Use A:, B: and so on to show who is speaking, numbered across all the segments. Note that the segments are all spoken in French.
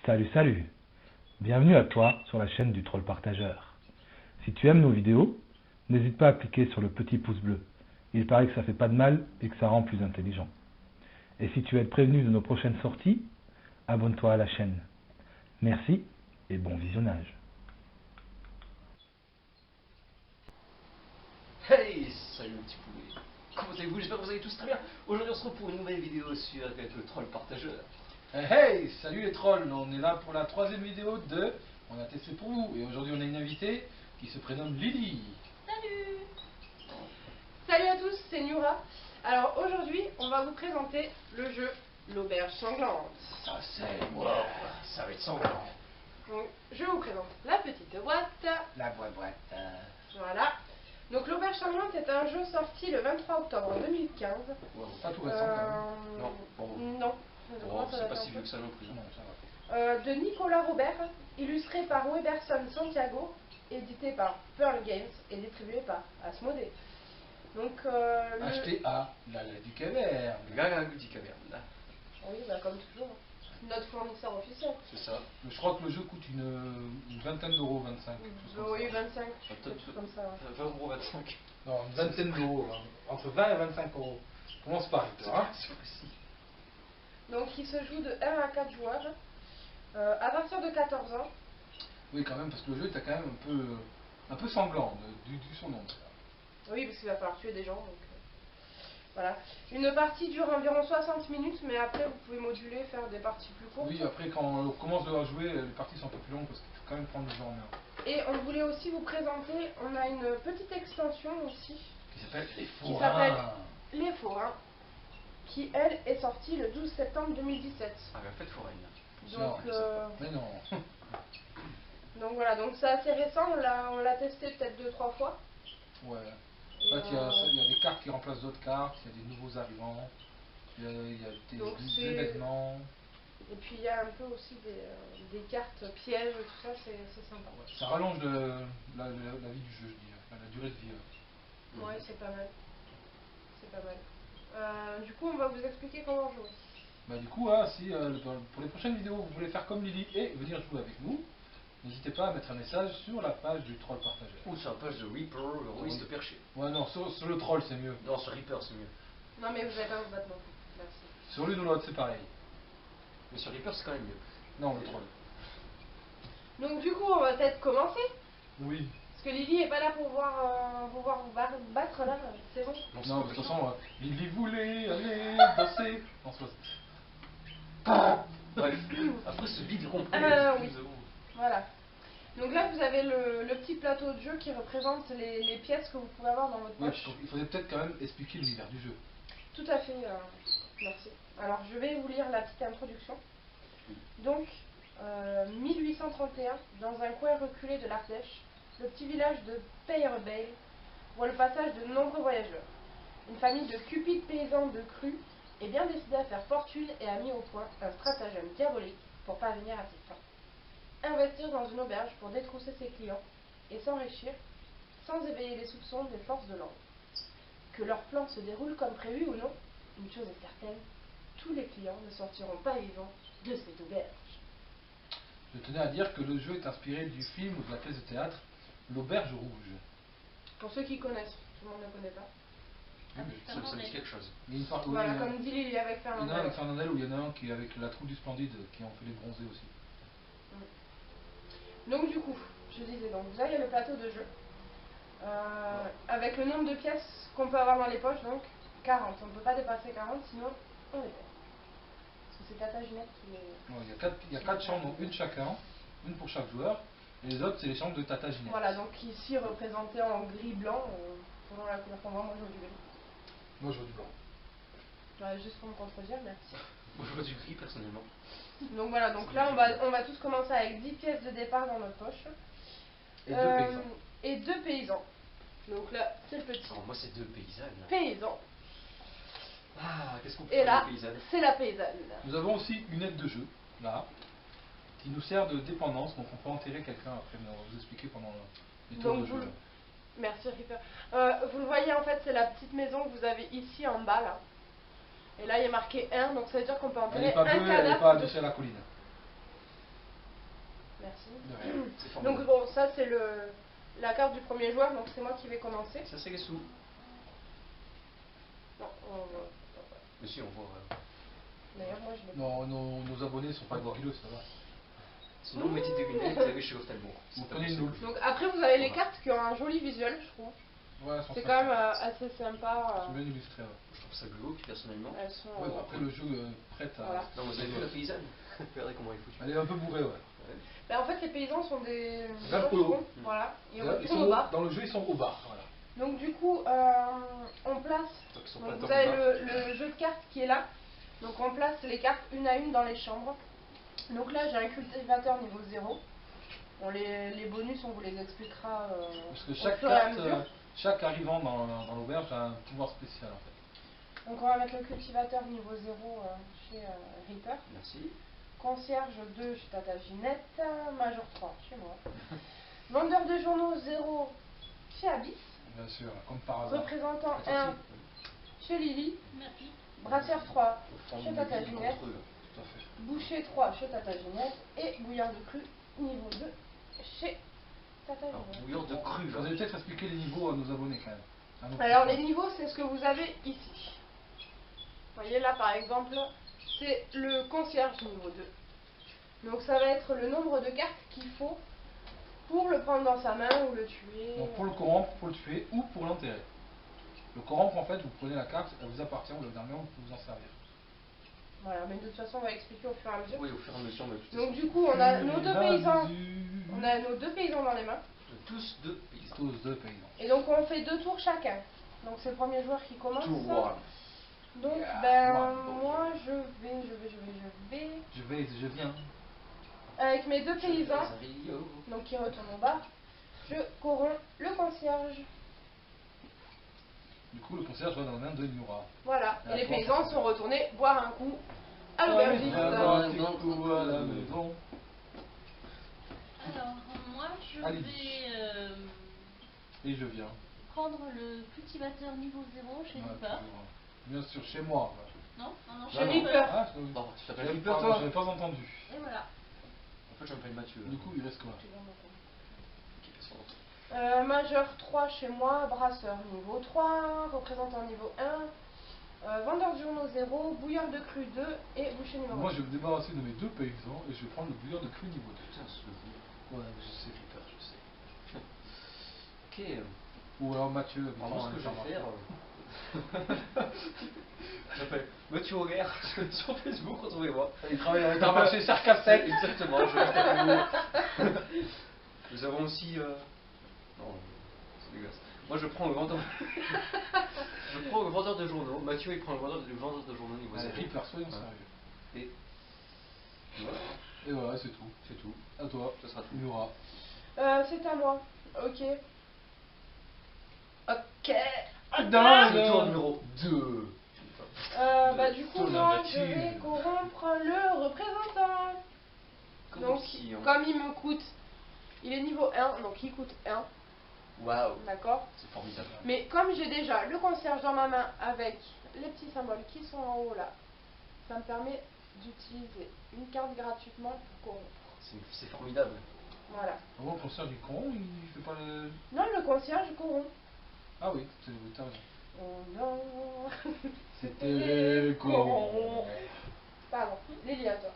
A: Salut, salut! Bienvenue à toi sur la chaîne du Troll Partageur. Si tu aimes nos vidéos, n'hésite pas à cliquer sur le petit pouce bleu. Il paraît que ça fait pas de mal et que ça rend plus intelligent. Et si tu veux être prévenu de nos prochaines sorties, abonne-toi à la chaîne. Merci et bon visionnage.
B: Hey, salut mon petit poulet. Comment allez-vous? J'espère que vous allez tous très bien. Aujourd'hui on se retrouve pour une nouvelle vidéo sur avec le Troll Partageur.
C: Hey, hey, salut les trolls, on est là pour la troisième vidéo de On a testé pour vous. Et aujourd'hui on a une invitée qui se prénomme Lily.
D: Salut! Salut à tous, c'est Nura. Alors aujourd'hui, on va vous présenter le jeu L'Auberge Sanglante.
B: Ça c'est wow, ça va être sanglant.
D: Donc, je vous présente la petite boîte.
B: La boîte.
D: Voilà. Donc L'Auberge Sanglante est un jeu sorti le 23 octobre 2015.
C: Wow, pas tout récent quand même.
B: Non, bon.
D: Non. Je crois
B: Oh,
D: que ça
B: c'est
D: va
B: pas
D: être
B: si
D: un
B: vieux
D: peu.
B: que ça non plus.
C: Non, ça va.
D: De Nicolas Robert, illustré par Weberson Santiago, édité par Pearl Games et distribué par Asmodée. Donc,
C: Acheté à la du Caverne.
B: Le gars du caverne là.
D: Oui, bah, comme toujours. Notre fournisseur officiel.
B: C'est ça.
C: Je crois que le jeu coûte une vingtaine d'euros, 25. quelque chose comme
D: Oui,
C: ça.
D: 25, quelque chose comme ça.
B: 20,25€.
C: Non, une vingtaine d'euros, hein. Entre 20 et 25 euros. Commence par
B: C'est
C: hein.
B: c'est précis.
D: Donc, il se joue de 1 à 4 joueurs à partir de 14 ans.
C: Oui, quand même, parce que le jeu est quand même un peu sanglant, du son nom.
D: Oui, parce qu'il va falloir tuer des gens. Donc, voilà. Une partie dure environ 60 minutes, mais après, vous pouvez moduler, faire des parties plus courtes.
C: Oui, après, quand on commence à jouer, les parties sont un peu plus longues parce qu'il faut quand même prendre le jeu en main.
D: Et on voulait aussi vous présenter, on a une petite extension aussi,
C: Qui s'appelle Les
D: qui
C: Forains.
D: s'appelle Les Forains, qui elle est sortie le 12 septembre 2017.
B: Ah mais faites foraine.
D: Donc,
C: Mais non.
D: donc voilà, donc c'est assez récent, on l'a testé peut-être 2-3 fois.
C: Ouais.
D: Et,
C: En fait, il y a des cartes qui remplacent d'autres cartes, il y a des nouveaux arrivants, il y a
D: Donc,
C: des
D: c'est-
C: événements.
D: Et puis il y a un peu aussi des cartes pièges, tout ça, c'est sympa.
C: Ça rallonge la vie du jeu, je dirais. Enfin, la durée de vie.
D: Ouais, c'est pas mal. C'est pas mal. Du coup, on va vous expliquer comment jouer.
C: Bah, du coup, si pour les prochaines vidéos, vous voulez faire comme Lily et venir jouer avec nous, n'hésitez pas à mettre un message sur la page du Troll Partageur.
B: Ou sur la page de Reaper, le rôliste perché.
C: Ouais, non, sur le troll, c'est mieux.
B: Non, sur Reaper c'est mieux.
D: Non, mais vous n'allez pas vous battre non plus. Merci.
C: Sur l'une ou l'autre, c'est pareil.
B: Mais sur Reaper c'est quand même mieux.
C: Non, le troll.
D: Donc, du coup, on va peut-être commencer.
C: Oui.
D: Parce que Lily est pas là pour voir vous battre là, c'est bon.
C: Non, de toute façon, Lily voulait aller danser. Non, c'est
B: Bref, après ce vide complet.
D: Oui. Voilà. Donc là, vous avez le petit plateau de jeu qui représente les pièces que vous pouvez avoir dans votre
C: Oui,
D: poche.
C: il faudrait peut-être quand même expliquer l'univers du jeu.
D: Tout à fait, merci. Alors, je vais vous lire la petite introduction. Donc, 1831, dans un coin reculé de l'Ardèche, le petit village de Peyrebeil voit le passage de nombreux voyageurs. Une famille de cupides paysans de cru est bien décidée à faire fortune et a mis au point un stratagème diabolique pour parvenir à ses fins. Investir dans une auberge pour détrousser ses clients et s'enrichir sans éveiller les soupçons des forces de l'ordre. Que leur plan se déroule comme prévu ou non, une chose est certaine, tous les clients ne sortiront pas vivants de cette auberge.
C: Je tenais à dire que le jeu est inspiré du film ou de la pièce de théâtre L'Auberge Rouge.
D: Pour ceux qui connaissent, tout le monde ne connaît pas.
B: Ça me dit quelque chose.
C: Il y a une part-
D: Voilà,
C: oui,
D: comme dit Lily avec
C: il y en a un
D: Fernandel.
C: avec Fernandel où il y en a un qui est avec la troupe du Splendide qui ont fait les bronzés aussi.
D: Donc du coup, je disais, donc là il y a le plateau de jeu. Avec le nombre de pièces qu'on peut avoir dans les poches, donc 40. On ne peut pas dépasser 40, sinon on les perd. Parce que c'est Tata Ginette qui est...
C: Ouais, il y a quatre chambres, donc une chacun, une pour chaque joueur. Et les autres, c'est les chambres de Tata Ginette.
D: Voilà, donc ici représenté en gris-blanc, selon la couleur qu'on voit, moi je veux du gris.
C: Moi, je veux du blanc.
D: Ouais, juste pour me contredire, merci.
B: Moi je vois du gris personnellement.
D: Donc voilà, donc là on va tous commencer avec 10 pièces de départ dans notre poche.
C: Et deux paysans.
D: Et 2 paysans. Donc là, c'est le petit
B: Alors moi c'est deux paysannes.
D: paysan.
B: Ah, qu'est-ce qu'on peut
D: Et
B: faire
D: là,
B: des paysannes?
D: c'est la paysanne.
C: Nous avons aussi une aide de jeu, là, qui nous sert de dépendance. Donc, on peut enterrer quelqu'un après, mais on va vous expliquer pendant les tours
D: Donc
C: de jeu.
D: merci Ripper. Vous le voyez, en fait, c'est la petite maison que vous avez ici en bas, là. Et là, il y a marqué 1, donc ça veut dire qu'on peut
C: Elle
D: enterrer
C: n'est pas
D: un
C: bleue, elle n'est
D: cadavre.
C: pas adossée à la colline.
D: Merci.
C: De rien.
B: C'est formidable.
D: Donc bon, ça c'est la carte du premier joueur, donc c'est moi qui vais commencer.
B: Ça, c'est les sous.
D: Non,
B: Mais si, on voit.
D: d'ailleurs moi je l'ai pas.
C: Non, nos abonnés sont pas goguleux, ça va.
B: Sinon, mettez des lunettes et allez chez Ophtalmo.
C: Vous prenez une loupe.
D: Donc après vous avez les cartes qui ont un joli visuel, je trouve.
C: Ouais, elles sont
D: C'est
C: sympas.
D: quand même assez sympa.
C: Elles sont bien illustrées. Ouais.
B: Je trouve ça glauque, personnellement.
D: Elles sont.
C: Ouais, bah après le jeu prête à.
D: Voilà.
B: Non, vous avez vu la paysanne? Regardez comment elle est foutue.
C: Elle est un peu bourrée, ouais.
D: Bah, en fait les paysans sont des
C: Vers le haut.
D: voilà, ils
C: Ils
D: retournent
C: sont
D: au bar.
C: dans le jeu, ils sont au bar. Voilà.
D: Donc du coup on place.
B: Donc, ils sont
D: Donc,
B: pas
D: vous
B: dans
D: avez
B: le bar.
D: le jeu de cartes qui est là. Donc on place les cartes une à une dans les chambres. Donc là j'ai un cultivateur niveau 0. Bon, les bonus on vous les expliquera
C: Parce que
D: au
C: chaque
D: fur et à
C: carte,
D: mesure.
C: chaque arrivant dans l'auberge a un pouvoir spécial en fait.
D: Donc on va mettre le cultivateur niveau 0 chez Reaper.
B: Merci.
D: Concierge 2 chez Tata Ginette. Major 3 chez moi. Vendeur de journaux 0 chez Abyss.
C: Bien sûr, comme par hasard.
D: Représentant
B: Attends,
D: 1 chez Lily.
E: Merci.
D: Brasseur 3
B: Faut
D: chez
B: prendre
D: Tata
B: une
D: Ginette.
B: entre eux.
C: Tout à fait.
D: Boucher 3 chez Tata Ginette. Et bouillard de cru niveau 2 chez Tata
B: Alors,
D: Ginette.
B: bouillon de cru,
C: Vous
B: là.
C: allez peut-être expliquer les niveaux à nos abonnés quand même. À nos
D: Alors
C: petits
D: les niveaux c'est ce que vous avez ici. Vous voyez là par exemple c'est le concierge niveau 2. Donc ça va être le nombre de cartes qu'il faut pour le prendre dans sa main ou le tuer.
C: Donc pour le corrompre, pour le tuer ou pour l'enterrer. Le corrompre en fait, vous prenez la carte, elle vous appartient, vous la dernière, vous pouvez vous en servir.
D: Voilà, mais de toute façon on va expliquer au fur et à mesure.
B: Oui, au fur et à mesure, mais tout est
D: Donc du coup on a nos deux paysans.
C: On
D: On a nos deux paysans dans les mains.
B: tous deux paysans.
C: tous deux paysans.
D: Et donc on fait 2 tours chacun. Donc c'est le premier joueur qui commence.
B: Tour one.
D: Donc
C: Yeah.
D: ben
C: One.
D: moi je vais.
C: Je viens.
D: Avec mes deux paysans,
B: Rio.
D: donc qui retournent au bar, je corromps le concierge.
C: Du coup, le concierge va dans la main de Nura.
D: Voilà. Et les
C: D'accord.
D: paysans sont retournés boire un coup à l'aubergiste.
C: Avoir un petit coup à la maison.
E: Alors, moi, je
C: Allez.
E: vais
C: Et je viens.
E: prendre le cultivateur niveau 0 chez
C: Ouais,
E: Reaper.
C: toujours. Bien sûr, chez moi.
E: Non, non, non,
D: Chez
E: chez
B: non.
E: Reaper.
C: Ah,
B: Non, tu t'appelles
C: j'avais
B: Reaper,
C: pas,
B: toi?
C: j'avais pas entendu.
E: Et voilà.
B: En fait, je m'appelle Mathieu.
C: Du coup, il reste quoi?
B: Qui fait son nom.
D: Majeur 3 chez moi, brasseur niveau 3, représentant niveau 1, vendeur de journaux 0, bouilleur de cru 2 et boucher numéro 1.
C: Moi, je vais me débarrasser de mes deux paysans et je vais prendre le bouillon de cru niveau 2.
B: Putain, ce vous.
C: Ouais, je sais, Reaper, je sais.
B: Ok.
C: Ou alors Mathieu.
B: Alors, moi, ce que je vais faire. Je m'appelle Mathieu Auguer sur Facebook, retrouvez-moi.
C: Il travaille avec un marché Sarcasset.
B: Exactement, je reste à nouveau. Nous avons aussi. Non, c'est dégueulasse. Moi, je prends le vendeur. Je prends le vendeur de journaux. Mathieu, il prend le vendeur de journaux niveau 0.
C: Reaper, soyons
B: Ouais.
C: sérieux.
B: Et. Voilà,
C: Et voilà, c'est tout.
B: c'est tout.
C: À toi,
B: Ce sera tout.
C: Nura.
D: C'est à moi. Ok. Ok.
B: C'est le tour numéro 2.
D: Bah du coup,
B: Tourne
D: moi,
B: la
D: je
B: voiture.
D: vais corrompre le représentant. Donc, comme il me coûte, il est niveau 1, donc il coûte 1,
B: Waouh,
D: d'accord.
B: c'est formidable.
D: Mais comme j'ai déjà le concierge dans ma main avec les petits symboles qui sont en haut là, ça me permet d'utiliser une carte gratuitement pour corrompre.
B: C'est formidable.
D: Voilà.
C: Avant, le concierge, il corrompt, il fait pas le.
D: Non, le concierge corrompt.
C: Ah oui, t'as raison.
D: Oh non.
C: C'était corrompt.
D: Pardon, Lily à toi.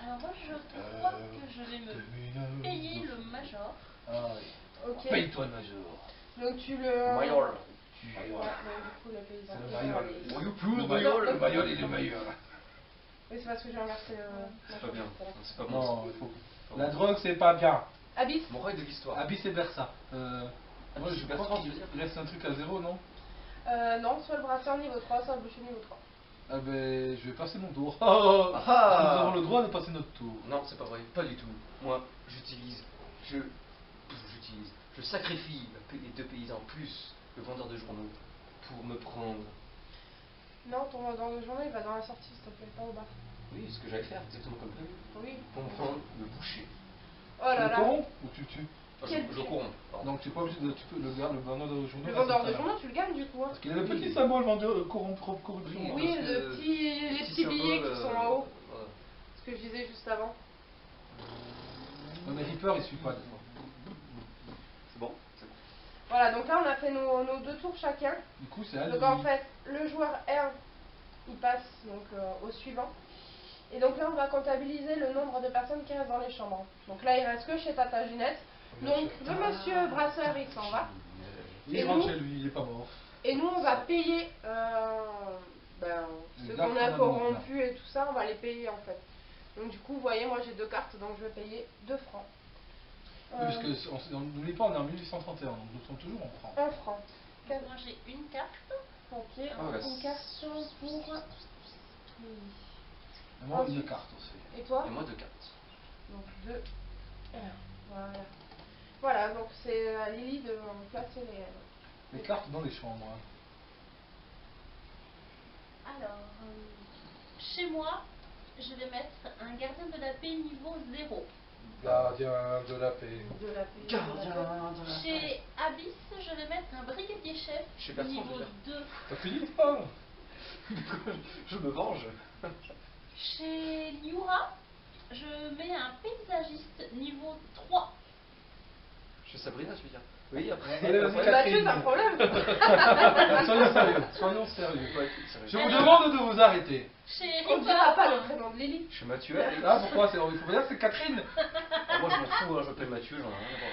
E: Alors, moi, je crois que je vais me payer le major.
C: Ah oui.
D: Ok.
C: Paye-toi le major.
D: Donc tu le.
B: Maillot.
D: Ouais, donc du coup, le paysan.
C: C'est le
D: qui va
C: maillot.
D: aller-
C: Le maillot, le maillot, il est meilleur.
D: Oui, c'est parce que j'ai inversé le.
B: C'est pas bien. C'est pas bon.
C: Non, il faut. La drogue, c'est pas bien.
D: Abyss.
B: Mon règle de l'histoire.
C: Abyss et Bersa. Moi, je
B: Bertrand,
C: crois
B: tu veux dire
C: qu'il reste un truc à 0, non?
D: Non, soit le brasseur niveau 3, soit le boucher niveau 3.
C: Ah ben, je vais passer mon tour. Nous avons le droit de passer notre tour.
B: Non, c'est pas vrai, pas du tout. Moi, je sacrifie les deux paysans plus le vendeur de journaux pour me prendre.
D: Non, ton vendeur de journée, il va dans la sortie, s'il te plaît, pas au bar.
B: Oui, ce que j'allais faire, exactement comme prévu.
D: Oui.
B: Pour me prendre le boucher.
D: Oh là
C: Tu le
D: là.
C: corromps ou tu tues?
B: Enfin, je corromps. pardon.
C: Donc tu n'es pas obligé de. Tu peux le garder, le vendeur de journaux.
D: Le vendeur de journaux, tu le gagnes du coup. Hein.
C: Parce qu'il a le petit symbole vendeur corruption.
D: Oui,
B: parce
D: les
B: que
D: petits billets
B: symboles,
D: qui sont en haut.
B: voilà.
D: Ce que je disais juste avant.
C: Les Reapers, ils suivent pas des fois.
B: C'est bon, c'est bon.
D: Voilà, donc là on a fait nos 2 tours chacun.
C: Du coup, c'est elle.
D: Donc en fait, le joueur R, il passe donc au suivant. Et donc là on va comptabiliser le nombre de personnes qui restent dans les chambres. Donc là il reste que chez Tata Ginette. Donc le monsieur brasseur il s'en va.
C: Il rentre chez lui, il est pas mort.
D: Et nous on va payer ceux qu'on a corrompus et tout ça, on va les payer en fait. Donc du coup vous voyez, moi j'ai 2 cartes, donc je vais payer 2 francs.
C: Oui, parce que n'oublie pas, on est en 1831, donc nous sommes toujours en francs.
D: 1 franc.
E: Moi j'ai une carte.
D: Ok,
B: ouais,
D: une carte pour...
C: Et moi, une carte aussi.
D: Et toi?
B: Et moi 2 cartes.
D: Donc 2 R. Voilà. Voilà, donc c'est à Lily de placer
C: Les cartes dans les chambres. Hein.
E: Alors, chez moi, je vais mettre un gardien de la paix niveau 0.
C: Gardien de la paix.
D: de la paix.
B: Gardien.
E: Chez Abyss, je vais mettre un brigadier chef
B: Chez Bertrand,
E: niveau
B: je veux
E: 2.
C: T'as fini toi?
B: Je me venge.
E: Chez Niura, je mets un paysagiste niveau 3.
B: Chez Sabrina, tu veux dire? Oui, après.
C: Allez, vas-y,
B: après-
D: Mathieu, c'est un problème.
C: Soyons sérieux, soyons sérieux.
B: Ouais, sérieux.
C: Je vous demande de vous arrêter.
E: Chez
D: On ne dira pas le
E: Ripper,
D: prénom de Lily.
B: Chez Mathieu, allez.
C: Ah, pourquoi? Il faut pas dire que c'est Catherine.
B: Ah, moi je m'en fous, hein, je m'appelle Mathieu, j'en ai rien à voir.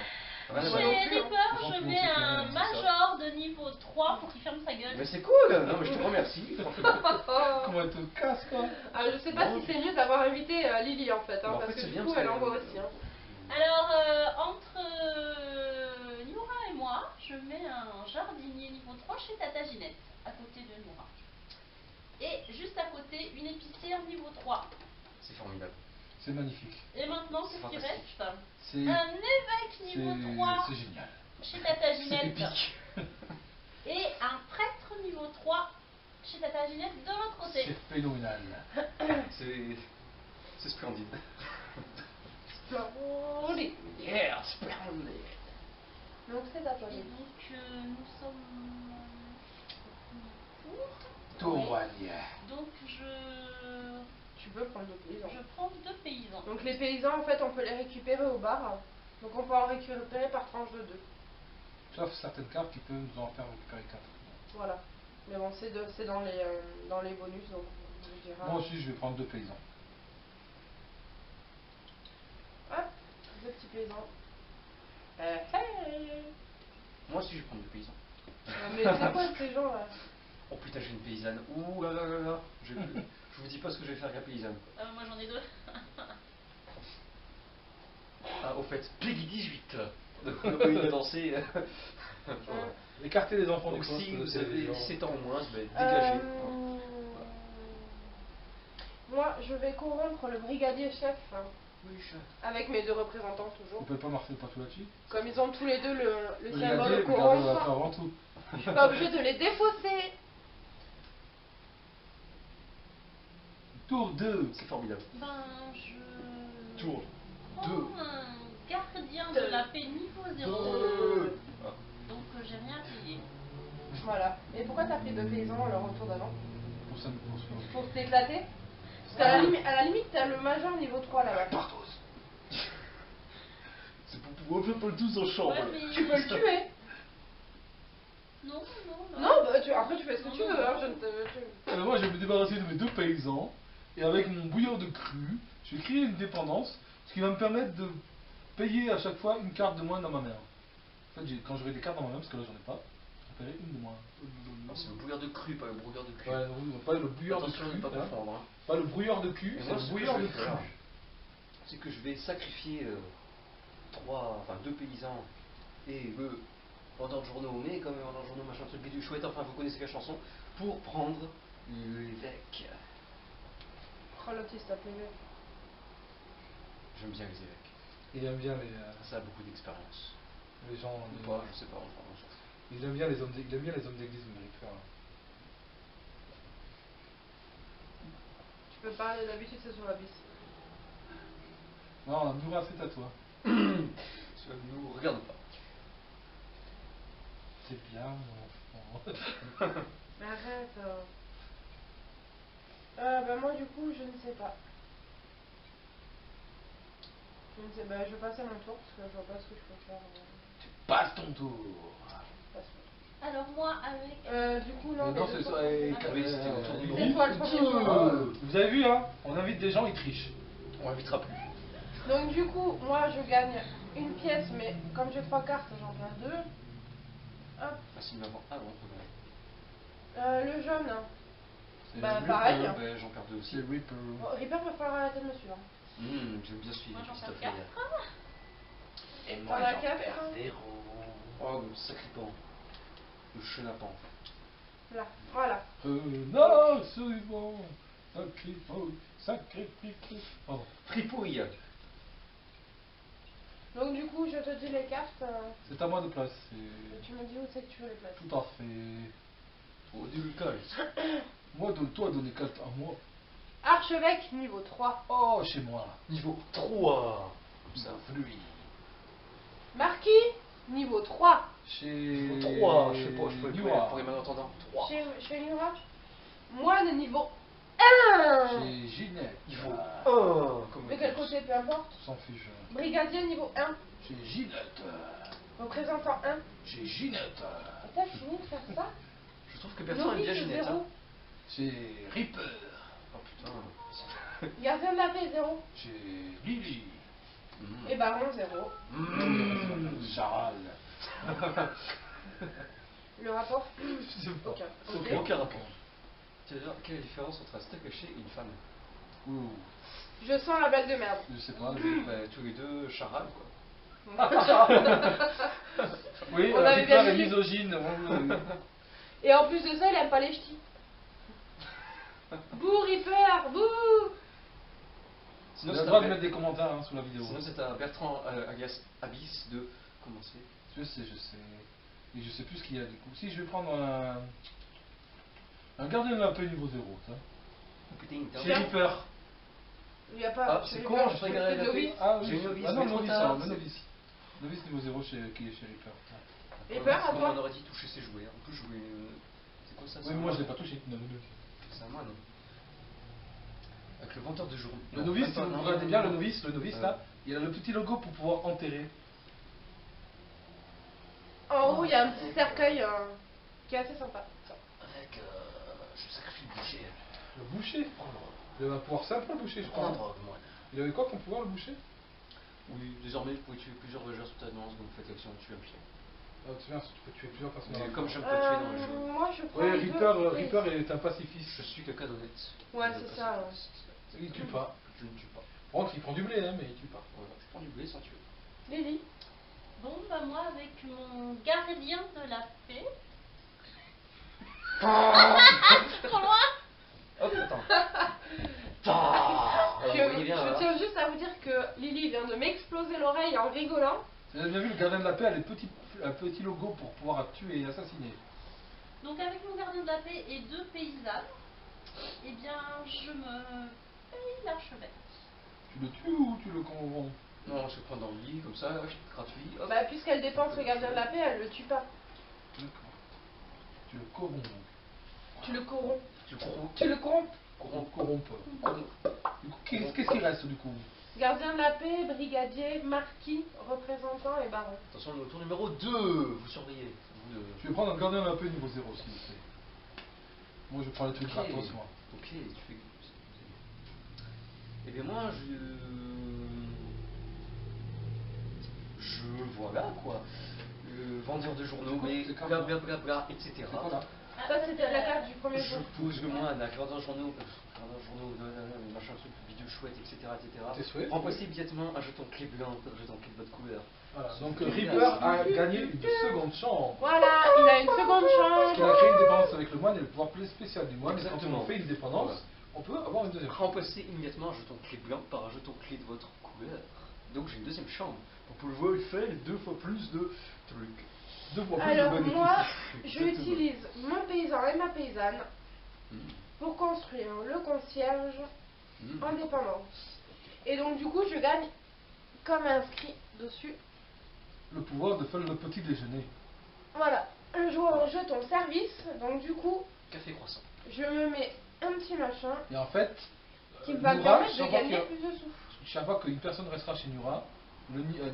B: Rien à
E: chez
B: voir.
D: non plus, hein.
E: Ripper,
C: Les gens
E: je
C: qui
E: mets
C: vont se
E: un
C: plaindre, c'est ça.
E: major de niveau 3 pour qu'il ferme sa gueule.
B: Mais c'est cool, non mais je te remercie, franchement.
C: Comment elle te casse, quoi?
D: Je sais pas si c'est mieux d'avoir invité Lily en fait, hein,
B: Mais en
D: parce
B: fait,
D: que
B: c'est
D: du
B: bien
D: coup
B: parce
D: elle
B: que-
D: envoie aussi. Hein.
E: Alors, entre Niura et moi, je mets un jardinier niveau 3 chez Tata Ginette, à côté de Niura. Et juste à côté, une épicière niveau 3.
B: C'est formidable.
C: C'est magnifique.
E: Et maintenant,
B: C'est
E: ce qui
B: fantastique.
E: reste,
C: C'est
E: un évêque niveau 3
C: c'est génial.
E: chez Tata
C: C'est
E: Ginette.
C: épique.
E: Et un prêtre niveau 3 chez Tata Ginette de l'autre côté.
C: C'est phénoménal.
B: C'est splendide.
D: Splendide.
B: Yeah, splendide.
D: Donc c'est à toi
E: Et
D: Lily.
E: donc, nous sommes pour.
C: Tournoyer.
E: Donc, je
D: Tu peux prendre 2 paysans.
E: prends 2 paysans.
D: Donc les paysans en fait on peut les récupérer au bar. Donc on peut en récupérer par tranche de 2.
C: Sauf certaines cartes qui peuvent nous en faire récupérer 4.
D: Voilà. Mais bon c'est dans les bonus donc on dira.
C: Moi aussi, je vais prendre 2 paysans.
D: Hop, 2 petits paysans. Hey.
B: Moi aussi je prends 2 paysans.
D: Mais c'est quoi ces gens là?
B: Oh putain, j'ai une paysanne. Ouh là là là là. Je vous dis pas ce que je vais faire avec la paysanne.
E: Moi, j'en ai 2.
B: Ah, au fait, Peggy 18. Donc on peut y danser. Voilà.
C: Écartez les enfants
B: Donc
C: du poste.
B: si vous
C: c'est
B: avez
C: les gens.
B: 17 ans ou moins, dégagez.
D: Moi je vais corrompre le brigadier chef hein,
B: Oui,
D: avec mes 2 représentants
C: Vous
D: toujours.
C: pouvez pas marcher pas tout là-dessus.
D: Comme ils ont tous les deux le symbole
C: Regardez,
D: corrompre,
C: avant tout.
D: je suis pas obligée de les défausser.
C: Tour 2.
B: c'est formidable.
E: Ben, je
B: Tour
E: prends
B: 2.
E: un gardien de la paix niveau 0.
B: Ah.
E: Donc, j'ai rien à payer.
D: Voilà. Et pourquoi t'as pris 2 paysans le retour d'avant?
C: Pour ça,
D: Pour t'éclater? Parce qu'à la limite, t'as le major niveau 3 là-bas.
B: C'est pour pouvoir faire pas le tous en chambre.
E: Ouais, mais-
D: Tu peux le tuer.
E: Non, non, non.
D: Non, bah, après tu fais ce que tu veux. Hein, je ne te-
C: Moi, je vais me débarrasser de mes 2 paysans. Et avec mon bouillon de cru, je vais créer une dépendance. Ce qui va me permettre de payer à chaque fois une carte de moins dans ma main. En fait, quand j'aurai des cartes dans ma main, parce que là, j'en ai pas, je paierai une de moins.
B: Ah, c'est le brouillard de cru, pas le brouillard de cul.
C: Ouais, non, pas le bouilleur de
B: Attention de
C: cru.
B: ne pas
C: hein.
B: confondre. Hein.
C: Pas le brouilleur de cul,
B: Et
C: c'est
B: moi,
C: le
B: ce que
C: brouilleur
B: je
C: de
B: vais
C: cru.
B: faire, c'est que je vais sacrifier 2 paysans et le vendeur de journaux, mais comme vendeur de journaux, machin truc bidule chouette, enfin vous connaissez la chanson, pour prendre l'évêque.
D: Oh l'autre il s'appelait.
B: J'aime bien les évêques.
C: Il aime bien
B: Ça a beaucoup d'expérience.
C: les gens.
B: Ou pas, je sais pas, enfin, on s'en fout.
C: Il aime bien les hommes d'église, mais il faire.
D: Tu peux parler d'habitude, c'est sur la bise.
C: Non, Noura, c'est à toi.
B: Ça ne nous regarde pas.
C: C'est bien, mon enfant.
D: Mais arrête. Bah moi du coup, je ne sais pas. Je ne sais, bah, je vais passer mon tour parce que je vois pas ce que je peux faire.
C: Passe ton tour.
D: Passe mon
E: Alors moi avec...
D: tour. Du coup, non.
C: Non,
D: les
C: c'est
D: deux
C: ça.
D: tours,
C: et-
D: c'est pas-
B: Oui, c'était au tour du
D: C'est toi le premier tour.
C: Vous avez vu, hein? On invite des gens, ils trichent.
B: On invitera plus.
D: Donc du coup, moi je gagne une pièce, mais comme j'ai 3 cartes, j'en perds 2. Hop.
B: Ah, si, mais avant. Ah bon,
D: Le jaune.
C: C'est
D: Bah,
C: Reaper.
D: pareil.
B: bah, j'en perds deux aussi.
C: C'est Reaper.
D: Bon, Reaper va falloir arrêter de me suivre.
B: J'aime bien suivre
E: Moi j'en
B: Christophe
E: perds
B: Gaillard.
E: 4.
C: Et
D: moi, j'en perds
B: Oh, le sacré pan. Le chenapan.
D: Là, voilà.
C: Non, suivant. Sacrifice. Pardon.
B: Fripouille.
D: Donc du coup, je te dis les cartes.
C: C'est à moi de placer.
D: Et tu me dis où c'est que tu veux les placer.
C: Tout à fait.
B: Oh, du Lucas.
C: Moi, donne-toi, donne les cartes à moi.
D: Archevêque niveau 3.
C: Oh, chez moi.
B: Niveau 3. Comme ça.
C: Lui.
D: Marquis niveau 3.
C: Chez.
B: Niveau 3. Je sais pas, je peux
C: Niwa.
B: pour les malentendants. 3.
D: Chez Nura. Moine niveau 1.
C: Chez Ginette.
B: Niveau
C: Ah,
B: 1. Comme
D: De quel côté, peu importe.
C: on s'en fiche.
D: Brigadier niveau 1.
C: Chez Ginette.
D: Représentant 1.
C: Chez Ginette.
D: T'as fini de faire ça?
B: Je trouve que Bertrand aime bien
D: Novice
B: Ginette.
D: 0.
B: Hein.
C: Chez Reaper.
B: Oh putain.
D: Gardien de la paix 0.
C: Chez Lily.
D: Et Baron 0.
C: Charal.
D: Le rapport?
C: Je sais pas.
D: Aucun.
C: Ok.
D: Ok.
B: Aucun rapport. Quelle est la différence entre un steak haché et une femme?
C: Ouh,
D: Je sens la balle de merde.
C: je sais pas.
B: Bah, tous les deux charal quoi.
C: Oui,
D: On avait bien
C: Reaper est
D: dit.
C: misogyne.
D: Et en plus de ça, il aime pas les ch'tis. Bouh, Reaper, bouh.
C: Tu
B: Sinon
C: as
B: c'est
C: le droit de
B: un,
C: mettre des commentaires hein, sous la vidéo.
B: sinon, c'est un Bertrand alias Abyss de commencer.
C: Je sais. Et je sais plus ce qu'il y a du coup. Si je vais prendre un gardien de la paix niveau 0. Ça.
B: Putain,
C: Chez Reaper.
D: Il y a pas.
B: Ah, c'est con, j'ai pas regardé la
D: novice.
B: paix.
C: Ah
B: J'ai
C: oui,
B: une novice,
C: ah non,
B: mais
C: le
B: trop
C: novice,
B: tard,
C: alors, le
B: c'est-
C: novice. Novice niveau 0 qui est chez Reaper.
D: Et peur à toi.
B: On aurait dit toucher ses jouets. On peut jouer. C'est quoi ça?
C: Oui, mais moi je l'ai pas touché. Non,
B: C'est un moine. Avec le venteur de jour.
C: Le
B: Non,
C: novice,
B: même
C: si
B: pas,
C: vous
B: non,
C: regardez
B: non,
C: bien
B: non.
C: le novice là, il a le petit logo pour pouvoir enterrer.
D: En haut, il y a un petit cercueil qui est assez sympa.
B: Avec. Je sacrifie le boucher.
C: Le boucher. Il va pouvoir simple le boucher, je
B: Prends un
C: crois.
B: drogue, moine.
C: Il avait quoi comme pouvoir le boucher?
B: Oui, désormais vous pouvez tuer plusieurs voyageurs simultanément seconde vous faites l'action de tuer un pied.
C: Ah, tu vois, tu peux tuer plusieurs personnes.
B: Mais comme j'aime pas tuer dans le jeu,
D: Moi, je prends.
C: Ouais,
D: les deux.
C: Reaper est un pacifiste.
B: je suis quelqu'un d'honnête.
D: Ouais, c'est ça, ouais.
C: Il tue pas.
B: Je ne tue pas.
C: Par contre, il prend du blé, hein, mais il tue pas.
B: Voilà, je prends du blé sans tuer.
D: Lily.
E: Bon bah moi avec mon gardien de la paix... Trop loin.
B: Hop, attends. Ah, vous voyez bien,
D: Je
B: hein.
D: tiens juste à vous dire que Lily vient de m'exploser l'oreille en rigolant.
C: Vous avez bien vu, le gardien de la paix a un petit logo pour pouvoir tuer et assassiner.
E: Donc avec mon gardien de la paix et 2 paysannes, eh bien je me paye l'archevêque.
C: Tu le tues ou tu le convaincs?
B: Non, je vais prendre dans le lit, comme ça, gratuit. Hop.
D: Bah, puisqu'elle dépense le gardien de la paix, elle le tue pas.
C: D'accord. Tu le corromps.
D: Tu le corromps.
B: Tu corromps.
D: Tu le corromps.
C: Corrompt. Du coup, qu'est-ce qui reste du coup?
D: Gardien de la paix, brigadier, marquis, représentant et baron.
B: Attention, le tour numéro 2, vous surveillez. Vous,
C: Je vais prendre un gardien de la paix niveau 0 s'il vous plaît. Moi je prends les trucs
B: Ok.
C: gratos moi.
B: Ok, tu fais. Eh bien, moi, je. Voilà quoi. Le vendeur de journaux, mais
C: C'est quoi,
B: blablabla, etc.
C: C'est quoi là?
D: Ça, c'était la carte du premier
B: Je
D: jour.
B: pose le moine à vendeur de journaux, machin truc, bidule chouette, etc.
C: Tes souhaits.
B: Remplacez immédiatement un jeton clé blanc, un jeton clé de votre couleur.
C: Voilà, donc
B: C'est
C: Reaper a gagné une seconde chambre.
D: Voilà, il a une seconde
C: Parce qu'il a
D: chance.
C: créé une dépendance avec le moine et le pouvoir spécial du moine. Quand
B: Exactement.
C: on fait une dépendance,
B: Voilà.
C: on peut avoir une deuxième chambre.
B: Remplacez immédiatement un jeton clé blanc par un jeton clé de votre couleur. Donc j'ai une deuxième chambre. Pour pouvoir faire 2 fois plus de trucs.
C: 2 fois plus
D: Alors,
C: de bénéfices.
D: moi,
B: Exactement.
D: j'utilise mon paysan et ma paysanne
B: Mm.
D: pour construire le concierge
B: Mm.
D: indépendance. Et donc, du coup, je gagne comme inscrit dessus.
C: Le pouvoir de faire le petit déjeuner.
D: Voilà, un joueur jeton service. Donc, du coup,
B: Café croissant.
D: je me mets un petit machin
C: Et en fait,
D: qui va me
C: Noura,
D: permettre de
C: chaque fois
D: gagner
C: que-
D: plus de sous.
C: chaque fois qu'une personne restera chez Nura,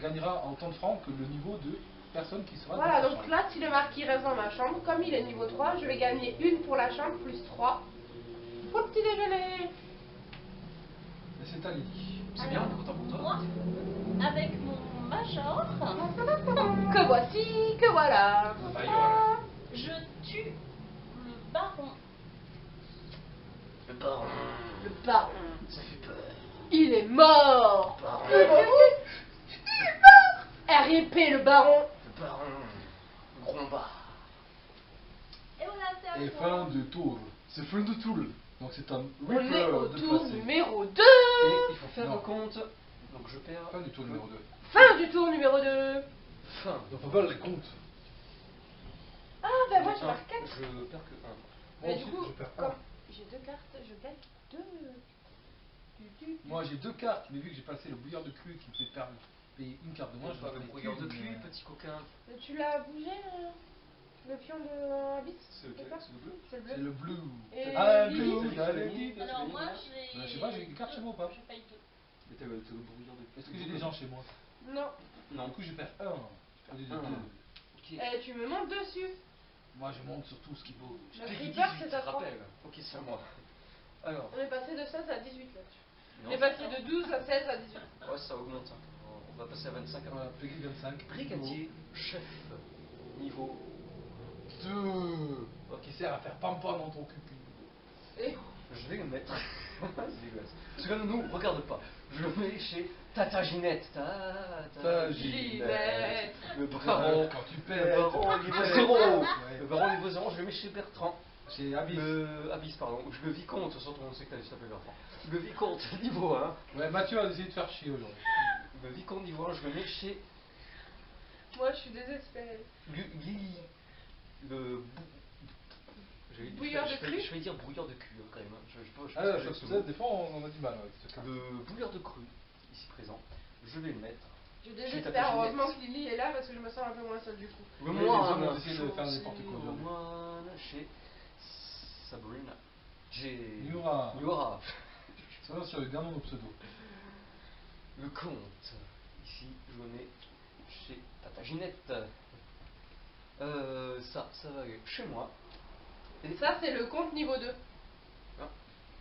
C: gagnera autant de francs que le niveau de personne qui sera
D: Voilà,
C: dans sa
D: donc
C: chambre.
D: là, si le marquis reste dans ma chambre, comme il est niveau 3, je vais gagner 1 pour la chambre, plus 3 pour le petit déjeuner.
C: Et c'est Ali.
B: C'est bien, on est content pour toi.
E: Moi, avec mon major,
D: Que voici, que voilà.
B: Major.
E: je tue le baron.
B: Le baron.
D: Le baron,
B: Ça fait peur.
D: il est mort.
B: Baron.
D: Il est mort. RIP le baron.
B: Le baron. Le Gromba.
E: Et voilà, c'est à
C: Et
E: toi.
C: fin de tour. C'est fin de tour. Donc c'est un
D: On est au
C: de
D: tour
C: placer.
D: numéro 2.
B: Et il faut faire
C: Non.
B: le compte. Donc je perds.
C: Fin du tour numéro 2.
D: Fin du tour numéro 2.
B: Fin.
C: On peut pas les comptes.
D: Ah, ben moi je
B: Un.
D: marque 4.
B: Je perds que 1.
D: Mais
C: Moi
D: du
C: aussi,
D: coup,
C: je perds
D: comme
C: un.
D: j'ai 2 cartes, je gagne 2.
C: Moi j'ai 2 cartes, mais vu que j'ai passé le bouillard de cru qui me fait perdre, payer une carte de moins,
B: Moi,
C: je
B: je
C: vais
B: vais
C: payer
B: me regarder de
C: qu'une,
B: cul, petit coquin.
D: Tu l'as bougé, le pion de Abyss?
B: C'est lequel?
D: ça
B: C'est le bleu?
D: C'est le
C: C'est
D: bleu.
C: le blue.
D: Et
C: Ah,
D: Lily,
C: blue,
B: c'est
C: allez,
B: Lily.
C: vite.
E: Alors moi, j'ai...
C: Je sais pas, j'ai une carte chez moi ou pas?
E: J'ai failli 2.
B: Mais t'as le brouillard de cul.
C: Est-ce que j'ai des gens chez moi?
D: Non.
B: Non.
C: Du coup, je perds 1. Je perds des
B: Un.
C: 2.
B: Ok.
D: Et tu me montes dessus.
C: Moi, je monte sur tout ce qui bouge.
D: Le
B: Peggy
D: creeper,
B: 18,
D: c'est à 3.
B: rappel. Ok, c'est à moi. Alors.
D: On est passé de 16 à 18 là-dessus.
B: non,
D: On est passé de 12 à 16 à 18.
B: Ouais, ça augmente. On va passer à 25 après.
C: Voilà, Peggy 25.
B: Brigadier, chef, niveau
C: 2. Qui sert à faire pam-pam dans ton cul.
D: Et
B: Je vais le mettre. C'est dégueulasse. Parce que nous, regarde pas. Je le mets chez Tata Ginette.
C: Tata
D: Ginette.
B: Le baron.
C: Quand tu
B: Le
C: perds.
B: baron niveau
C: Ouais.
B: 0.
C: Ouais.
B: Le baron niveau 0, je le mets chez Bertrand.
C: Chez Abyss.
B: Le Abyss, pardon. Le vicomte, surtout on sait que tu t'appelles Bertrand. Le vicomte niveau 1.
C: Ouais, Mathieu a essayé de faire chier aujourd'hui.
B: Le vicomte niveau 1, je le mets chez
D: moi je suis désespérée.
B: Lily. Le
D: Bouilleur de cru.
B: Je vais dire bouilleur de cul hein, quand même. Hein. Je
C: Ah,
B: pense que je
C: ça, des fois, on a du mal avec ce cas.
B: Le bouilleur de cru, ici présent, je vais le mettre.
D: Je
B: Tata
D: désespère,
B: Ginette.
D: heureusement que Lily est là parce que je me sens un peu moins seule du coup.
B: Le
C: Oui, les
B: moine,
C: hommes ont essayé de faire n'importe quoi
B: Le
C: aujourd'hui.
B: moine chez Sabrina. J'ai.
C: Nura.
B: Nura.
C: Ça va sur le gamin au pseudo.
B: Le comte. Ici, je le mets chez Tata Ginette. Ça va aller chez moi. Et
D: Ça c'est le compte niveau 2.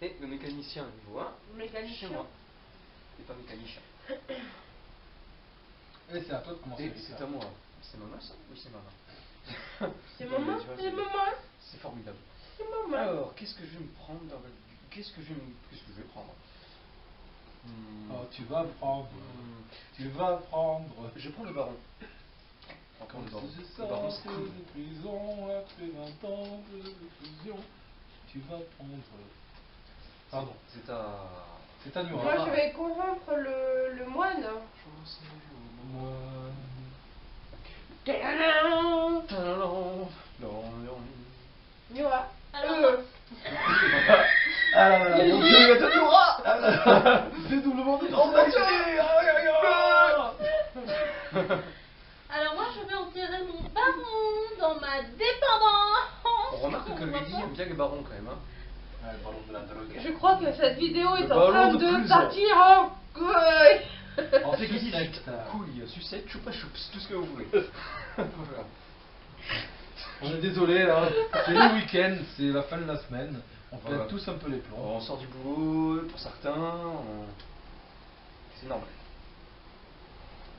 B: Et le mécanicien niveau 1,
D: Le mécanicien.
B: chez moi. Et pas mécanicien.
C: Et c'est à toi de commencer.
B: Et
C: avec
B: c'est
C: ça.
B: à moi. C'est maman ça? Oui, c'est maman.
D: C'est maman,
B: Tu vois,
D: c'est maman,
B: C'est formidable.
D: c'est maman.
B: Alors, qu'est-ce que je vais me prendre dans la... Qu'est-ce que je vais prendre
C: Oh, tu vas prendre.
B: Hmm.
C: Tu vas prendre.
B: Je prends le baron. Encore le baron. Le baron, c'est cool.
C: de prison après 20 ans de réclusion, tu vas prendre. Pardon.
B: C'est à...
C: C'est à Nura.
D: Moi je vais corrompre le moine.
C: Moi.
D: Nura.
E: Alors,
C: Ah là là,
B: Mon Dieu, il y a de Nura.
C: dédoublement de
E: alors moi, je vais enterrer mon baron dans ma dépendance.
B: On remarque que Lily aime bien les barons quand même. Hein.
C: Ah, le ballon de la drogue.
D: Je crois que cette vidéo est
B: Le
D: en train
B: ballon de
D: de
B: plus.
D: partir en couille.
B: En fait, Lily,
C: Sucette.
B: couille, sucette, choupa choups, tout ce que vous voulez. Voilà.
C: On est désolé là, c'est le week-end, c'est la fin de la semaine. On fait
B: Voilà.
C: tous un peu les plombs.
B: On sort du boulot, pour certains, c'est normal.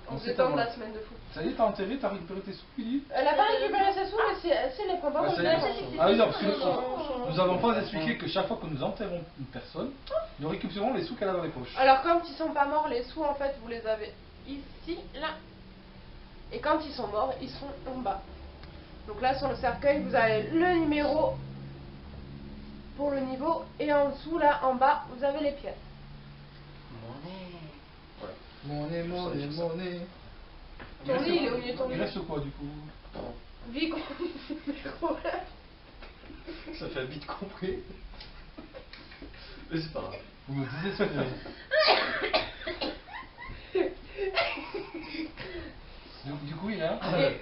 D: On
C: On
D: se
C: s'est
D: détend de
C: pas
D: la semaine de fou.
C: Ça y est, t'as enterré, t'as récupéré tes sous, Lily?
D: Elle a pas récupéré ses sous, mais si elle les prend pas,
C: Bah,
D: moi
C: ça
D: je
C: y est.
D: les prends.
C: Ah oui, non, parce que
E: Non.
C: nous avons pas expliqué que chaque fois que nous enterrons une personne, nous récupérons les sous qu'elle a dans les poches.
D: Alors quand ils sont pas morts, les sous en fait vous les avez ici, là. Et quand ils sont morts, ils sont en bas. Donc là sur le cercueil, vous avez le numéro pour le niveau. Et en dessous, là, en bas, vous avez les pièces.
B: Voilà.
C: Monnaie, monnaie, monnaie.
D: Ton lit, il est au milieu de ton
C: Il
D: lit.
C: reste quoi du coup?
D: Vie qu'on
B: Ça fait vite compris. Mais c'est pas grave.
C: Vous me désespérez. Du coup, il a.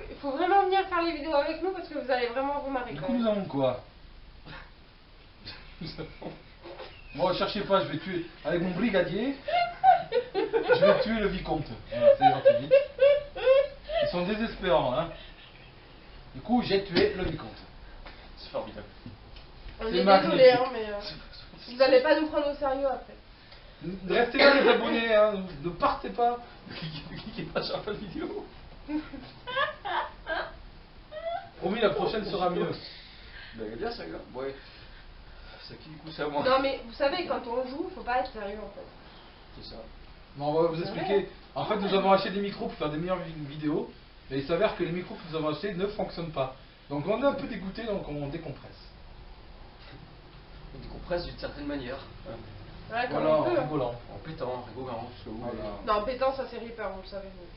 D: Il faut vraiment venir faire les vidéos avec nous parce que vous allez vraiment vous marrer.
C: Du
D: quand
C: coup, nous
D: même.
C: avons quoi? Bon, cherchez pas, je vais tuer avec mon brigadier. Je vais tuer le vicomte. Voilà, ça ira plus vite. Ils sont désespérants, hein. Du coup, j'ai tué le vicomte.
B: C'est formidable.
D: On
C: C'est
D: est
C: magnifique.
D: désolé, hein, mais vous n'allez pas nous prendre au sérieux après.
C: Restez là les abonnés, hein. Ne partez pas.
B: Ne cliquez pas sur la fin de vidéo.
C: Promis, la prochaine sera mieux.
B: Bah, il est bien ça, gars. Ouais. C'est qui du coup, c'est à moi.
D: Non, mais vous savez, quand on joue, faut pas être sérieux en fait.
B: C'est ça.
C: Bon, on va vous expliquer. En fait, nous avons acheté des micros pour faire des meilleures vidéos. Et il s'avère que les micros que nous avons achetés ne fonctionnent pas. Donc on est un peu dégoûté, donc on décompresse.
B: On décompresse d'une certaine manière. Hein.
D: Voilà, comme
C: Voilà,
D: on
C: en
D: peut.
C: rigolant.
B: En pétant, en rigolant, ce que vous voulez.
C: Voilà.
D: Non, pétant, ça c'est Reaper, vous le savez. vous.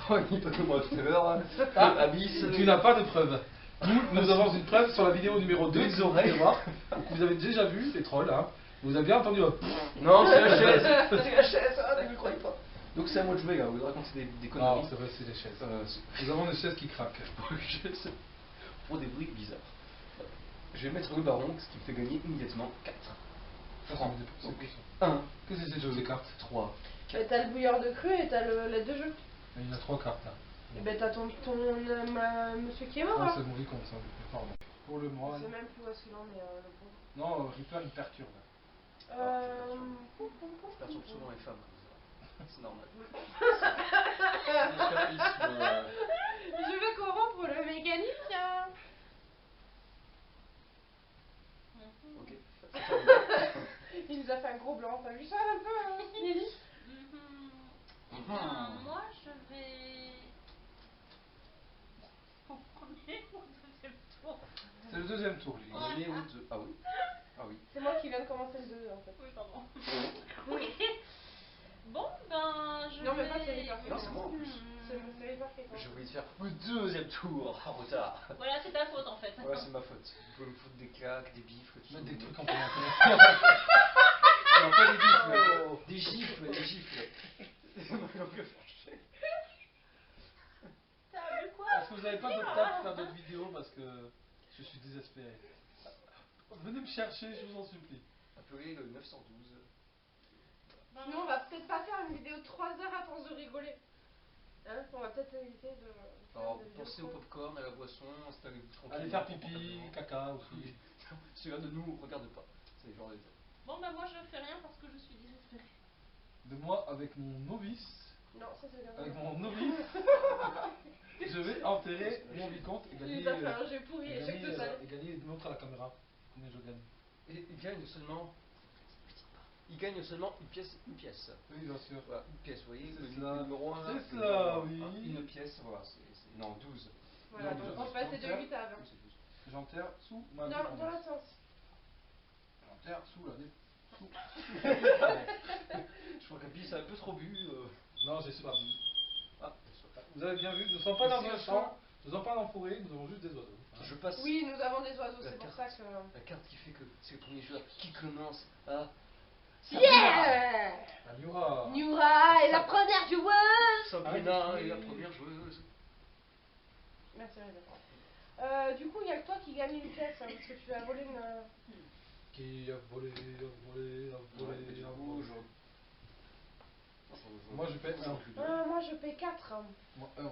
B: Oh, il n'est pas que moi tout à l'heure. Hein.
C: Ah,
B: Abyss.
C: tu n'as pas de preuve. Nous avons une preuve sur la vidéo numéro 2 que vous pouvez voir. Que vous avez déjà vu, les trolls. Hein. Vous avez bien entendu.
B: Non, c'est la chaise. C'est la chaise, ah, ne me croyez pas. Donc c'est à moi de jouer, là. Vous racontez des conneries.
C: Non, c'est vrai, c'est des chaises.
B: C'est-
C: Nous avons des chaises qui craquent.
B: Pour des bruits bizarres. Je vais mettre le baron, ce qui me fait gagner immédiatement 4 francs.
C: C'est
B: Donc
C: quoi ça
B: 1,
C: Qu'est-ce que c'est toutes ces cartes
B: 3.
D: Et t'as le bouilleur de cru et t'as l'aide de jeu.
C: Il y en a 3 cartes là.
D: Et ben t'as ton monsieur qui est mort
C: Ah,
D: là.
C: c'est mon vicomte ça. Pardon. Pour le
D: Je
C: moine.
D: sais même plus où est-ce qu'il en est, le pauvre.
C: Non, Reaper il perturbe.
B: Je perturbe souvent les femmes. C'est normal.
D: Je vais corrompre le mécanicien.
B: Ok.
D: Il nous a fait un gros blanc, t'as vu ça un peu, hein, Lily?
E: Eh bien, moi, je vais. Au premier ou au deuxième tour?
C: C'est le deuxième tour, Lily.
B: Premier ou deux. Ah oui. Ah oui.
D: C'est moi qui viens de commencer le 2 en fait.
E: Oui, pardon. Ok. Bon, ben, je
D: Non, mais
E: vais.
D: pas Thierry Parfait.
B: Non, c'est moi en plus.
D: C'est Thierry Parfait.
B: Je voulais te faire le deuxième tour en retard.
E: Voilà, c'est ta faute en fait.
B: Ouais, c'est ma faute. Vous pouvez me foutre des claques, des bifles, tout
C: Mettre
B: ça.
C: des trucs en commentaire.
B: Non, pas des bifles, des gifles, des gifles. C'est ma langue fâchée.
E: T'as vu quoi?
C: Est-ce que vous n'avez pas d'autres tables pour faire d'autres vidéos parce que je suis désespéré. Venez me chercher, je vous en supplie.
B: Appelez le 912.
D: Sinon, on va peut-être pas faire une vidéo de 3 heures à force de rigoler. Hein? On va peut-être éviter de.
B: Alors,
D: faire des
B: pensez au
D: vidéos
B: popcorn, à la boisson, installez-vous tranquillement.
C: Allez faire pipi, caca aussi.
B: Celui-là ne nous regarde pas. C'est genre des...
E: Bon, ben, moi, je fais rien parce que je suis désespérée.
C: De moi avec mon novice.
D: Non, ça c'est bien.
C: Avec mon novice. Je vais enterrer mon vicomte et
D: Il
C: gagner.
D: nous a fait un jeu pourri,
C: et
D: échec
C: gagner,
D: total.
C: et gagner, montre à la caméra combien je gagne.
B: Et il gagne seulement... Il gagne seulement une pièce, une pièce.
C: Oui, bien sûr.
B: Voilà, une pièce, vous voyez,
C: C'est
B: le
C: cela.
B: numéro 1.
C: C'est cela, oui.
B: Une pièce, voilà, non, 12.
D: Voilà,
C: Non,
D: donc
C: je-
D: on va passer de
C: je-
D: 8 à 20.
B: Oui, c'est 12.
C: J'enterre sous ma
D: Non,
C: dépendance.
D: dans l'autre sens.
C: J'enterre sous la dé- sous.
B: Je crois qu'Api c'est un peu trop bu.
C: Non, j'ai soif.
B: Ah,
C: Vous avez bien vu, nous ne sommes pas dans
B: Ici,
C: un
B: au
C: champ, nous ne sommes pas dans la forêt, nous avons juste des oiseaux.
B: je passe
D: Oui, nous avons des oiseaux,
B: La
D: c'est pour
B: carte.
D: ça que.
B: la carte qui fait que c'est le premier joueur qui commence à...
D: Yeah!
C: Aniora.
D: Nura est la première joueuse!
B: Sabrina
C: Ah,
B: est la
C: oui.
B: première joueuse.
D: Merci, du coup, il y a que toi qui gagne une pièce, hein, parce que tu as volé une.
C: Qui a volé, a volé, a volé,
B: Ouais, du
C: a
B: coup,
C: volé. Moi, je paie un.
D: Ah, moi je paie 4.
C: Moi, un.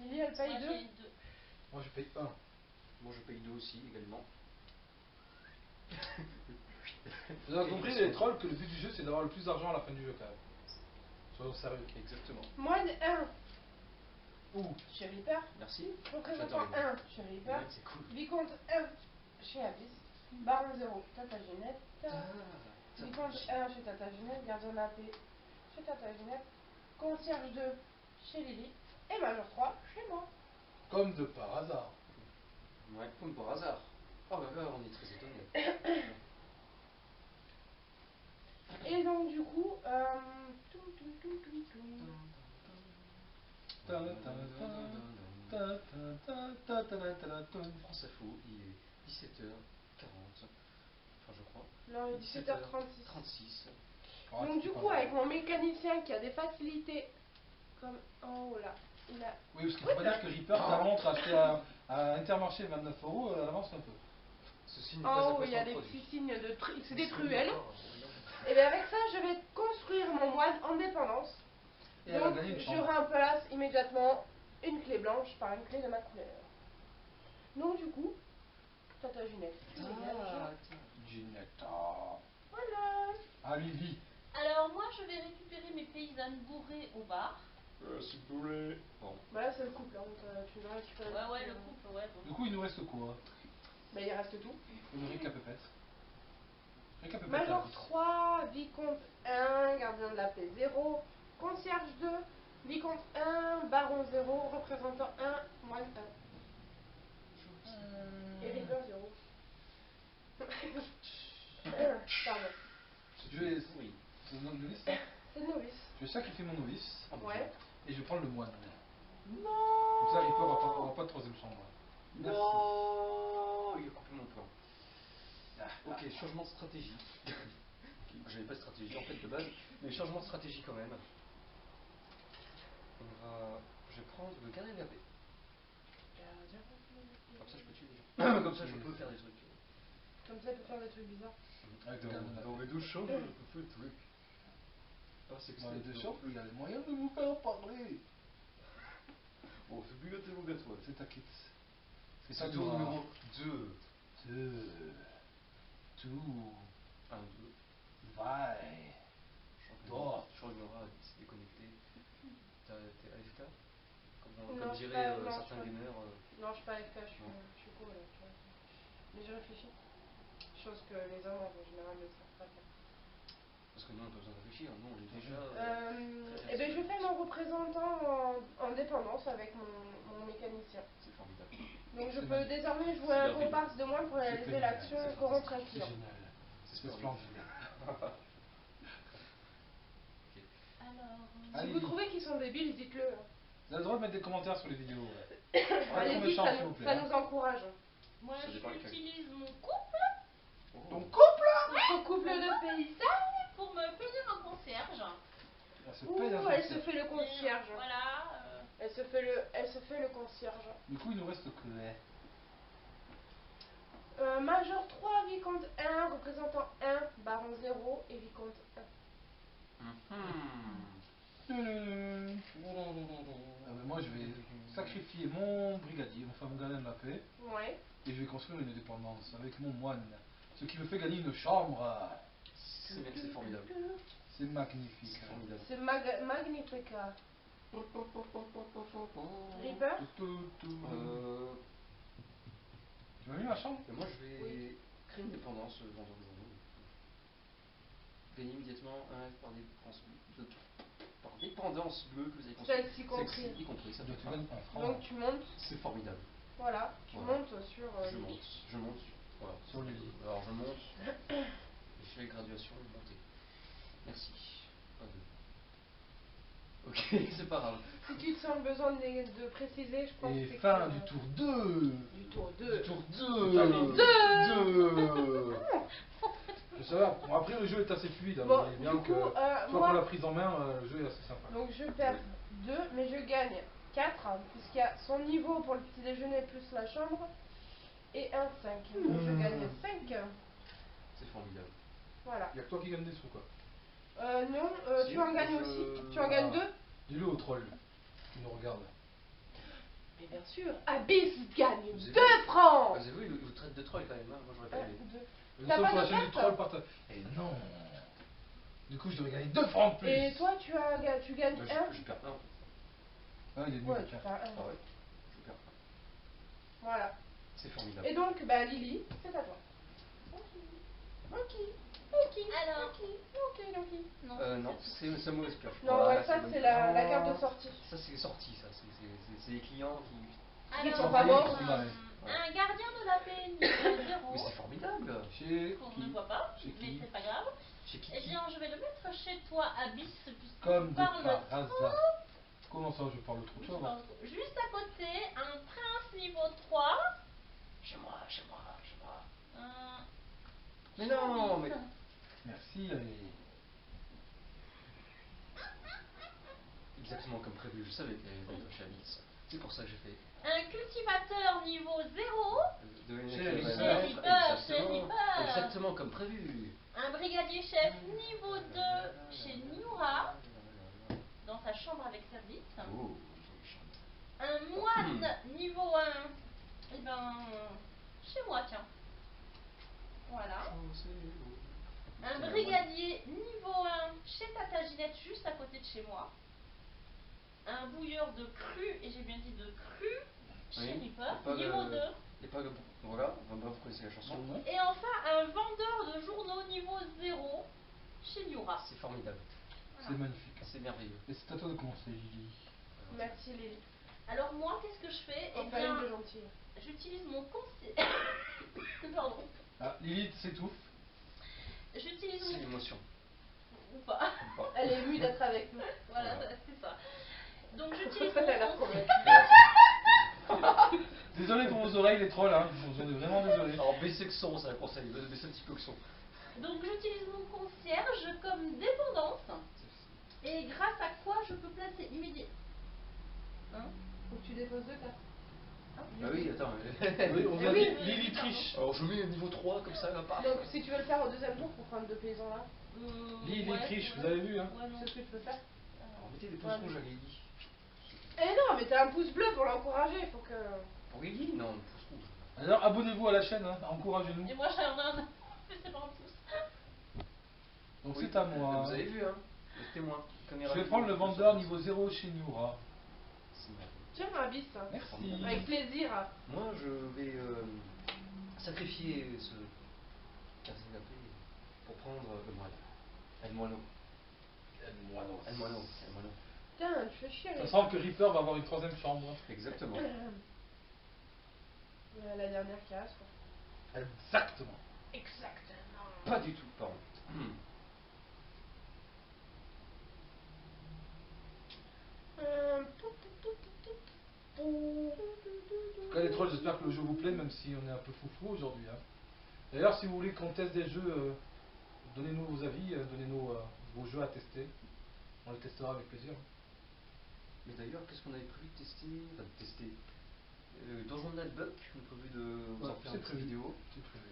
D: Lily, elle paye
E: Moi,
D: 2.
E: j'ai deux.
C: Moi, je paye un.
B: Moi je paye 2 aussi également.
C: Vous avez compris, les trolls, que le but du jeu, c'est d'avoir le plus d'argent à la fin du jeu, quand même. Soyons sérieux.
B: Exactement.
D: Moi, 1.
C: Ouh.
D: Chez Reaper.
B: Merci.
D: Représentant
B: J'adore
D: 1 chez Reaper.
B: Ouais, c'est cool.
D: Vicomte 1 chez Abyss. Baron 0 Tata Ginette. Vicomte 1 chez Tata Ginette. Gardien de la paix chez Tata Ginette. Concierge 2 chez Lily. Et Major 3 chez moi.
C: Comme de par hasard.
B: Ouais, comme par hasard. Oh là là, on est très étonnés.
D: Et donc, du coup.
B: France Info, il est 17h40. Enfin, je crois.
D: Non, il est 17h36.
B: 36.
D: Donc, du coup, avec mon mécanicien qui a des facilités. Comme en haut là. Il a.
C: Oui, parce qu'il faut pas dire que Reaper, ta montre achetée à Intermarché 29 €, elle avance un peu.
B: Ceci n'est pas
D: En
B: un
D: haut, il y a
B: placement
D: des
B: de produit.
D: petits signes de. C'est des truelles. Et bien, avec ça, je vais construire mon moine. moine en dépendance.
C: Et elle a
D: Donc,
C: gagné une
D: je
C: chambre.
D: remplace immédiatement une clé blanche par une clé de ma couleur. Donc, du coup, Tata Ginette.
C: Ginetta.
D: Voilà.
C: Ah, Lily.
E: Alors moi je vais récupérer mes paysannes bourrées au bar.
B: C'est boulé. Bon.
D: Bah là, c'est le couple, hein, donc tu dois récupérer.
E: Ouais, le couple, ouais.
C: Du coup, il nous reste quoi?
D: Bah, il reste tout.
C: Une récapépète. Récapépète.
D: Major 3, Vicomte 1, Gardien de la paix 0, Concierge 2, Vicomte 1, Baron 0, Représentant 1, Moine 1. Et River 0. Pardon.
C: Je vais.
B: Oui.
C: C'est le novice, ça?
D: C'est le novice.
C: Je vais sacrifier mon novice.
D: Ouais.
C: Et je vais prendre le moine.
D: Non.
C: Comme ça, il aura pas de troisième chambre. Merci.
B: Non, il a coupé mon plan.
C: Ah,
B: Ok, changement de stratégie. J'avais pas de stratégie en fait de base, mais changement de stratégie quand même. Je vais prendre le gardien de la paix. Comme ça je peux tuer des gens. Comme ça je peux faire des trucs.
D: Comme ça, il peut faire des trucs bizarres.
C: Avec le gardien de la
B: Dans
C: paix.
B: mes deux chambres, je peux faire des trucs. Ah, c'est que
C: Dans les
B: c'est
C: deux chambres, il y a les moyens de vous faire parler.
B: Bon, c'est plus interrogatoire.
C: C'est ta kit.
B: C'est
C: ça,
B: tour
C: Nora.
B: numéro 2.
C: Tout.
B: 1, 2.
C: Vai. Dors.
B: Je crois que Nora s'est déconnecté. T'es AFK
D: Non,
B: Comme
D: je suis
B: diraient
D: pas- non,
B: certains
D: je suis
B: gamers.
D: Non, je suis pas AFK, je suis cool, tu vois. Mais je réfléchis. Chose que les hommes en général ne savent pas faire.
B: Parce que nous on n'a pas besoin de réfléchir, nous on est déjà.
D: Et ben je fais mon représentant en dépendance avec mon mécanicien.
B: C'est formidable.
D: Donc je
C: C'est
D: peux
C: magnifique.
D: désormais jouer un comparse de moins pour réaliser
C: génial,
D: l'action
B: c'est
D: et corrompre un
C: C'est
D: client.
C: génial.
B: C'est
C: C'est
B: splendide.
C: splendide.
E: Alors,
D: Si
C: Allez.
D: vous trouvez qu'ils sont débiles, dites-le.
C: Vous avez le droit de mettre des commentaires sur les vidéos.
D: Allez-y,
C: méchant,
D: ça,
C: s'il vous plaît,
D: ça
C: hein.
D: nous encourage.
E: moi
B: Ça dépend
E: j'utilise mon couple
C: Ton
B: Oh.
C: couple.
D: Notre couple de paysans.
E: pour me payer un concierge.
C: Elle se
D: Ouh,
C: paye un
D: elle
C: concierge.
D: se fait le concierge.
E: Voilà.
D: Elle se fait le concierge.
C: Du coup, il nous reste Claire.
D: Major 3, Vicomte 1, représentant 1, Baron 0 et Vicomte 1.
C: Ah ben moi, je vais sacrifier mon brigadier, enfin mon gardien de la paix,
D: Ouais.
C: et je vais construire une dépendance avec mon moine. Ce qui me fait gagner une chambre.
B: C'est formidable.
C: C'est magnifique.
B: C'est formidable.
D: C'est Magnifica. Reaper.
C: Tu m'as mis ma chambre?
B: Et moi je vais créer une dépendance dans un journaux. Gagner immédiatement un F par dépendance bleue que vous avez construit.
D: Celle-ci compris.
B: Y compris, ça doit
C: Tu
B: être
C: gagnes un franc.
D: Donc tu montes,
B: C'est formidable.
D: voilà, tu
B: Voilà.
D: montes sur
B: Je
D: Lily.
B: monte. Voilà.
C: Sur le lit.
B: Alors je monte. Je fais graduation et montée. Merci. Pas de. Ok, c'est pas grave.
D: Si tu te sens le besoin de préciser, je pense
C: Et
D: que c'est
C: fin
D: que-
C: du tour 2.
D: Du tour 2.
C: Du tour
D: Allez,
C: 2. Je sais pas, bon, après le jeu est assez fluide, hein,
D: Bon,
C: vous voyez bien
D: du coup,
C: que soit pour
D: moi,
C: la prise en main, le jeu est assez sympa.
D: donc je perds 2, mais je gagne 4, puisqu'il y a son niveau pour le petit déjeuner plus la chambre, et un 5. Donc je gagne 5.
B: C'est formidable.
D: Voilà.
C: Il y a que toi qui gagne des sous quoi.
D: Non,
B: Si,
D: tu en gagnes
B: je-
D: aussi. Tu en gagnes 2.
C: Dis-le au troll qui nous regarde.
D: Mais bien sûr, Abyss gagne
B: Vous avez
D: 2
B: vu
D: francs.
B: Vous avez vu, il vous traite de troll quand même, hein. Moi j'aurais pas aimé.
D: 2.
C: Nous
D: T'as
C: sommes
D: pas
C: sur la
D: de
C: chaîne du
D: carte
C: troll partage. Et non. Du coup je devrais gagner 2 francs de plus.
D: Et toi, tu gagnes
B: Bah,
D: 1.
B: je perds un.
C: Ah, il est nul
D: Ouais,
C: le
D: tu
C: carte.
D: perds 1.
B: Ah ouais, je perds un.
D: Voilà.
B: C'est formidable.
D: Et donc, bah Lily, c'est à toi. Ok.
E: Alors,
B: Non,
E: non,
B: c'est un mauvais pioche.
D: Non,
B: Voilà,
D: ouais, ça
B: bonne
D: c'est
B: pioche.
D: la carte de sortie.
B: Ça c'est sorti, ça. C'est les clients qui.
D: Ils
E: alors
D: sont pas morts.
E: un gardien de la paix niveau 0
B: Mais c'est formidable.
C: Chez
E: qu'on
C: qui?
E: ne voit pas,
C: Chez
E: mais
C: qui?
E: c'est pas grave.
B: Chez qui
E: Eh bien, je vais le mettre chez toi, Abyss, puisque
C: Comme
E: tu
C: de
E: parles
C: par
E: trop.
C: hasard. Comment ça je parle trop
E: Tu
C: toi?
E: parles trop. Juste à côté, un prince niveau 3.
B: Chez moi.
E: Un...
B: Mais non, mais.
C: Merci. Allez.
B: Exactement comme prévu, je savais qu'elle allait être chez Alix. C'est pour ça que j'ai fait.
E: Un cultivateur niveau 0.
B: De
C: Chez
B: Exactement.
E: Reaper.
B: Exactement comme prévu.
E: Un brigadier chef niveau 2 chez Niura. avec service.
B: Oh,
E: Un moine niveau 1, et ben, chez moi, tiens. Voilà. Un brigadier niveau 1 chez Tata Ginette, juste à côté de chez moi. Un bouilleur de cru, et j'ai bien dit de cru, chez Reaper, niveau 2.
B: Et pas de... Voilà, on va pas vous connaissez la chanson.
E: Et enfin, un vendeur de journaux niveau 0 chez Niura.
B: C'est formidable.
C: C'est magnifique.
B: C'est merveilleux.
C: Et c'est à toi de commencer, Lily.
D: Merci Lily.
E: Alors moi, qu'est-ce que je fais? Eh
D: Enfin,
E: bien,
D: une de gentille.
E: j'utilise mon conseil. Pardon.
C: Ah, Lilith s'étouffe.
E: J'utilise
B: C'est
E: mon...
B: l'émotion.
E: Ou pas.
D: Elle est émue d'être avec nous.
E: Voilà,
B: Voilà.
E: c'est ça. Donc j'utilise
D: Elle a l'air
E: mon
D: convaincue.
E: conseil.
C: Désolé pour vos oreilles, les trolls, hein. J'en ai vraiment désolé.
B: Alors baissez le son, c'est un conseil. Baissez un petit peu le son.
E: Donc j'utilise mon concierge comme dépendance. Et grâce à quoi je peux placer immédiatement. Hein?
D: Faut que tu déposes 2 cartes.
B: Ah oui, attends.
C: Oui, on vient
D: oui,
C: de Lily triche.
B: Alors je mets niveau 3 comme ça, là, paf.
D: Donc si tu veux le faire au deuxième tour pour prendre 2 paysans là,
C: Lily
E: ouais,
C: triche,
E: ouais.
C: vous avez vu, hein.
E: Ouais, non.
D: c'est ce que tu peux faire.
B: Alors mettez des pouces rouges à Lily.
D: Eh non, mais t'as un pouce bleu pour l'encourager, faut que...
B: Pour Lily? Non, pouce rouge.
C: Alors abonnez-vous à la chaîne, hein. Encouragez-nous.
E: Et moi j'ai un mais c'est pas un pouce.
C: Donc
B: Oui.
C: c'est à moi.
B: Vous avez vu, hein? Le témoin.
C: Je vais prendre le vendeur niveau 0 chez Niura.
B: C'est merveilleux.
D: Tiens, Abyss.
C: Merci.
D: Avec plaisir.
B: Moi, je vais sacrifier ce canapé pour prendre le moine. El moineau. El moineau.
D: Tiens, tu fais chier.
C: Ça semble que Reaper va avoir une troisième chambre.
B: Exactement.
D: La dernière case, quoi.
C: Exactement.
D: Exactement.
B: Pas du tout, pardon.
C: En tout cas, les trolls, j'espère que le jeu vous plaît, même si on est un peu foufou aujourd'hui, hein. D'ailleurs, si vous voulez qu'on teste des jeux, donnez-nous vos avis, donnez-nous vos jeux à tester. On les testera avec plaisir.
B: Mais d'ailleurs, qu'est-ce qu'on avait prévu de tester? Enfin, de tester. Donjon de Nightbuck, on a prévu de vous en faire
C: c'est
B: une petite
C: prévu.
B: vidéo.
C: C'est prévu.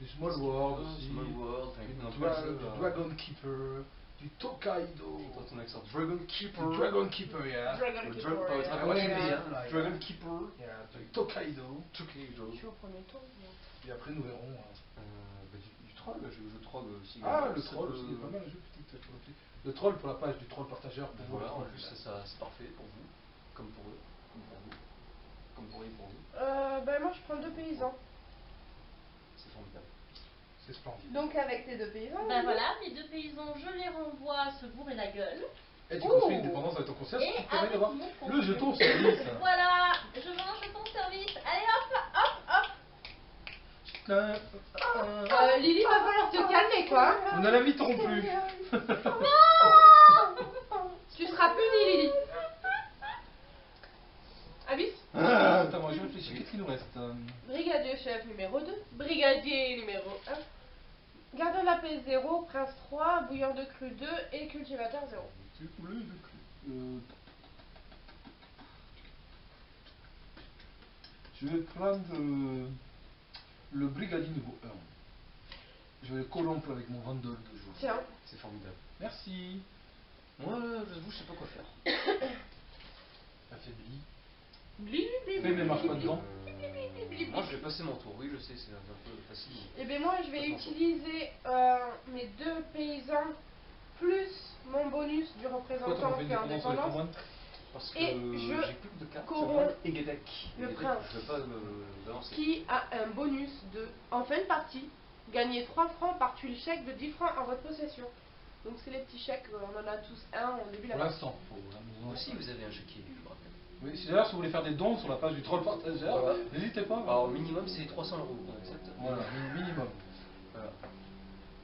C: Du Small World aussi.
B: Small World, enfin,
C: Du
B: on a plein de jeux,
C: du Dragon Keeper. Du Tokaido.
B: Toi, ton accent. Dragon Keeper.
C: Du Dragon Keeper, yeah.
D: Dragon
B: Le
D: Keeper.
B: Dragon
D: yeah.
C: ouais,
B: Keeper,
C: ouais,
B: hein.
C: ouais.
B: Dragon Keeper.
C: Yeah, du Tokaido.
B: Tokaido.
D: Je suis au premier tour. moi.
C: Et après, nous verrons.
B: Du troll, je joue le troll aussi.
C: Ah, le
B: Ça
C: troll
B: peut-
C: aussi, il y a pas mal de jeux petites pour le prix. Le troll pour la page du troll partageur. Pour
B: Voilà,
C: vous,
B: en plus, ça, c'est parfait pour vous, comme pour eux, comme pour vous, comme pour eux et pour vous.
D: Ben moi je prends 2 paysans.
B: C'est formidable.
C: C'est splendide.
D: Donc avec tes 2 paysans.
E: Ben voilà, mes 2 paysans, je les renvoie à se bourrer la gueule.
C: Et tu
D: Ouh.
C: construis une dépendance avec ton concierge,
E: Et
C: ce qui te permet
E: avec
C: d'avoir
E: mon
C: le
E: conseil.
C: jeton service.
E: Voilà, je mange ton service. Allez hop, hop, hop.
D: Lily, va falloir te calmer quoi.
C: Nous ne l'inviterons plus.
D: Tu seras punie Lily. Abyss.
C: Attends, moi je réfléchis. Qu'est-ce qu'il nous reste
D: Brigadier chef numéro 2. Brigadier numéro 1. Gardien de la paix 0. Prince 3. Bouilleur de cru 2. Et cultivateur 0.
C: Je vais prendre le brigadier niveau 1. Je vais le corrompre avec mon vendeur de jour.
D: Tiens.
B: C'est formidable.
C: Merci.
B: Moi, j'avoue, je sais pas quoi faire.
C: Affaibli.
D: Bli, bli,
C: Fais, mais marche pas
D: bli,
C: dedans.
B: Moi, je vais passer mon tour. Oui, je sais, c'est un peu facile.
D: Et bien moi je vais utiliser mes 2 paysans plus mon bonus du
C: Pourquoi
D: représentant
C: t'en fais
D: qui est en
C: une dépendance avec
D: dépendance.
C: ton moine
B: Parce que
D: Et
B: j'ai
D: je
B: plus de cartes.
D: corromps
B: Et Gedek.
D: le prince.
B: Je vais pas me balancer.
D: Qui a un bonus de, en fin de partie, gagner 3 francs par tuile chèque de 10 francs en votre possession. Donc c'est les petits chèques, on en a tous un au début de
C: Pour
D: la partie.
C: l'instant.
B: Moi aussi, vous avez un chéquier, je vous rappelle.
C: Oui, si d'ailleurs si vous voulez faire des dons sur la page du troll partageur,
B: Voilà.
C: n'hésitez pas.
B: Alors, au minimum, c'est 300 €. On accepte.
C: Voilà, minimum.
B: Voilà.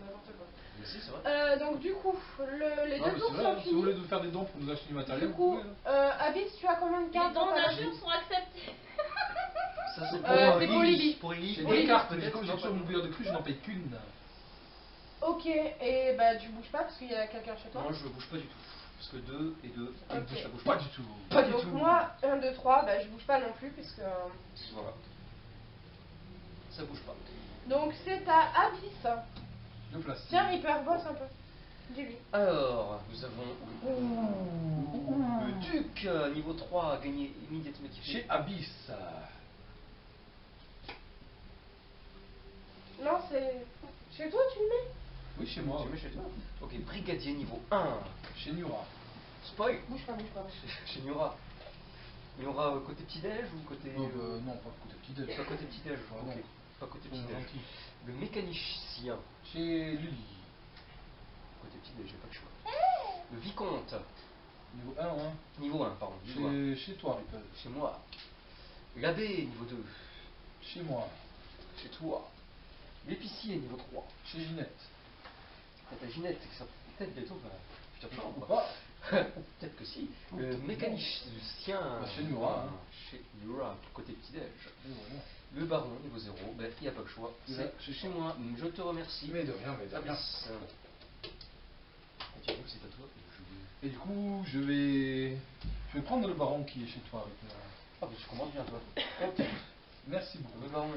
D: N'importe quoi.
B: Mais si, c'est vrai.
D: Donc du coup, les
C: Non,
D: 2
C: mais
D: tours
C: c'est vrai,
D: sont
C: hein, si vous voulez
D: finis.
C: nous faire des dons pour nous acheter du matériel,
D: Du
C: vous
D: coup,
C: pouvez, hein.
D: Abyss, tu as combien de
E: Les
D: cartes
E: dons
D: dans ta main
E: d'injure sont acceptés.
B: Ça, c'est
D: c'est pour Lily.
B: Pour Lily.
C: J'ai
D: Oui.
C: deux cartes, mais
B: peut-être,
C: comme j'ai
B: non,
C: toujours
B: pas
C: mon bouilleur de cru, je n'en paye qu'une.
D: Ok, et bah tu bouges pas parce qu'il y a quelqu'un chez toi.
B: Moi, je bouge pas du tout. Parce que 2 et 2,
D: Ok.
B: ça bouge
C: Pas du tout.
D: Donc moi, 1, 2, 3, bah je bouge pas non plus puisque...
B: Voilà. Ça bouge pas.
D: Donc c'est à Abyss.
C: Deux places.
D: Tiens Reaper, bosse un peu. Dis-lui.
B: Alors, nous avons le Donc, niveau 3, gagner immédiatement.
C: Chez Abyss.
D: Non, c'est. Chez toi, tu le mets?
C: Oui, chez moi.
B: Tu mets chez toi. Ok, brigadier niveau 1.
C: Chez Nura.
B: Spoil.
D: Bouge pas, bouge pas.
B: Chez Niora. Niora côté petit-déj ou côté.
C: Non, pas côté petit déj.
B: Pas côté petit-déj,
C: Ah,
B: ok.
C: non.
B: Pas côté
C: Ils sont
B: petit-déj.
C: gentils.
B: Le mécanicien.
C: Chez Lily.
B: Côté petit-déj, j'ai pas le choix. Le vicomte.
C: Niveau 1, hein.
B: Niveau 1, pardon. Niveau 1.
C: Chez toi, Ripple.
B: Chez moi. L'abbé, niveau 2.
C: Chez moi.
B: Chez toi. L'épicier, niveau 3.
C: Chez Ginette.
B: T'as Ginette, ça peut-être bientôt va future chambre.
C: Ou pas.
B: Peut-être que si. Le
C: peut-être
B: mécanicien.
C: Bah, chez Nura, hein.
B: Chez Nura, côté petit-déj.
C: Et voilà.
B: Le baron, niveau 0. Ben, il n'y a pas le choix.
C: Il est là,
B: C'est chez moi. Je te remercie.
C: Mais de rien, mais de rien.
B: Abyss. Continue, c'est à toi.
C: Et du coup, je vais prendre le baron qui est chez toi avec moi.
B: Ah, mais tu commences bien, toi.
C: Hop. Merci
B: Le
C: beaucoup.
B: baron.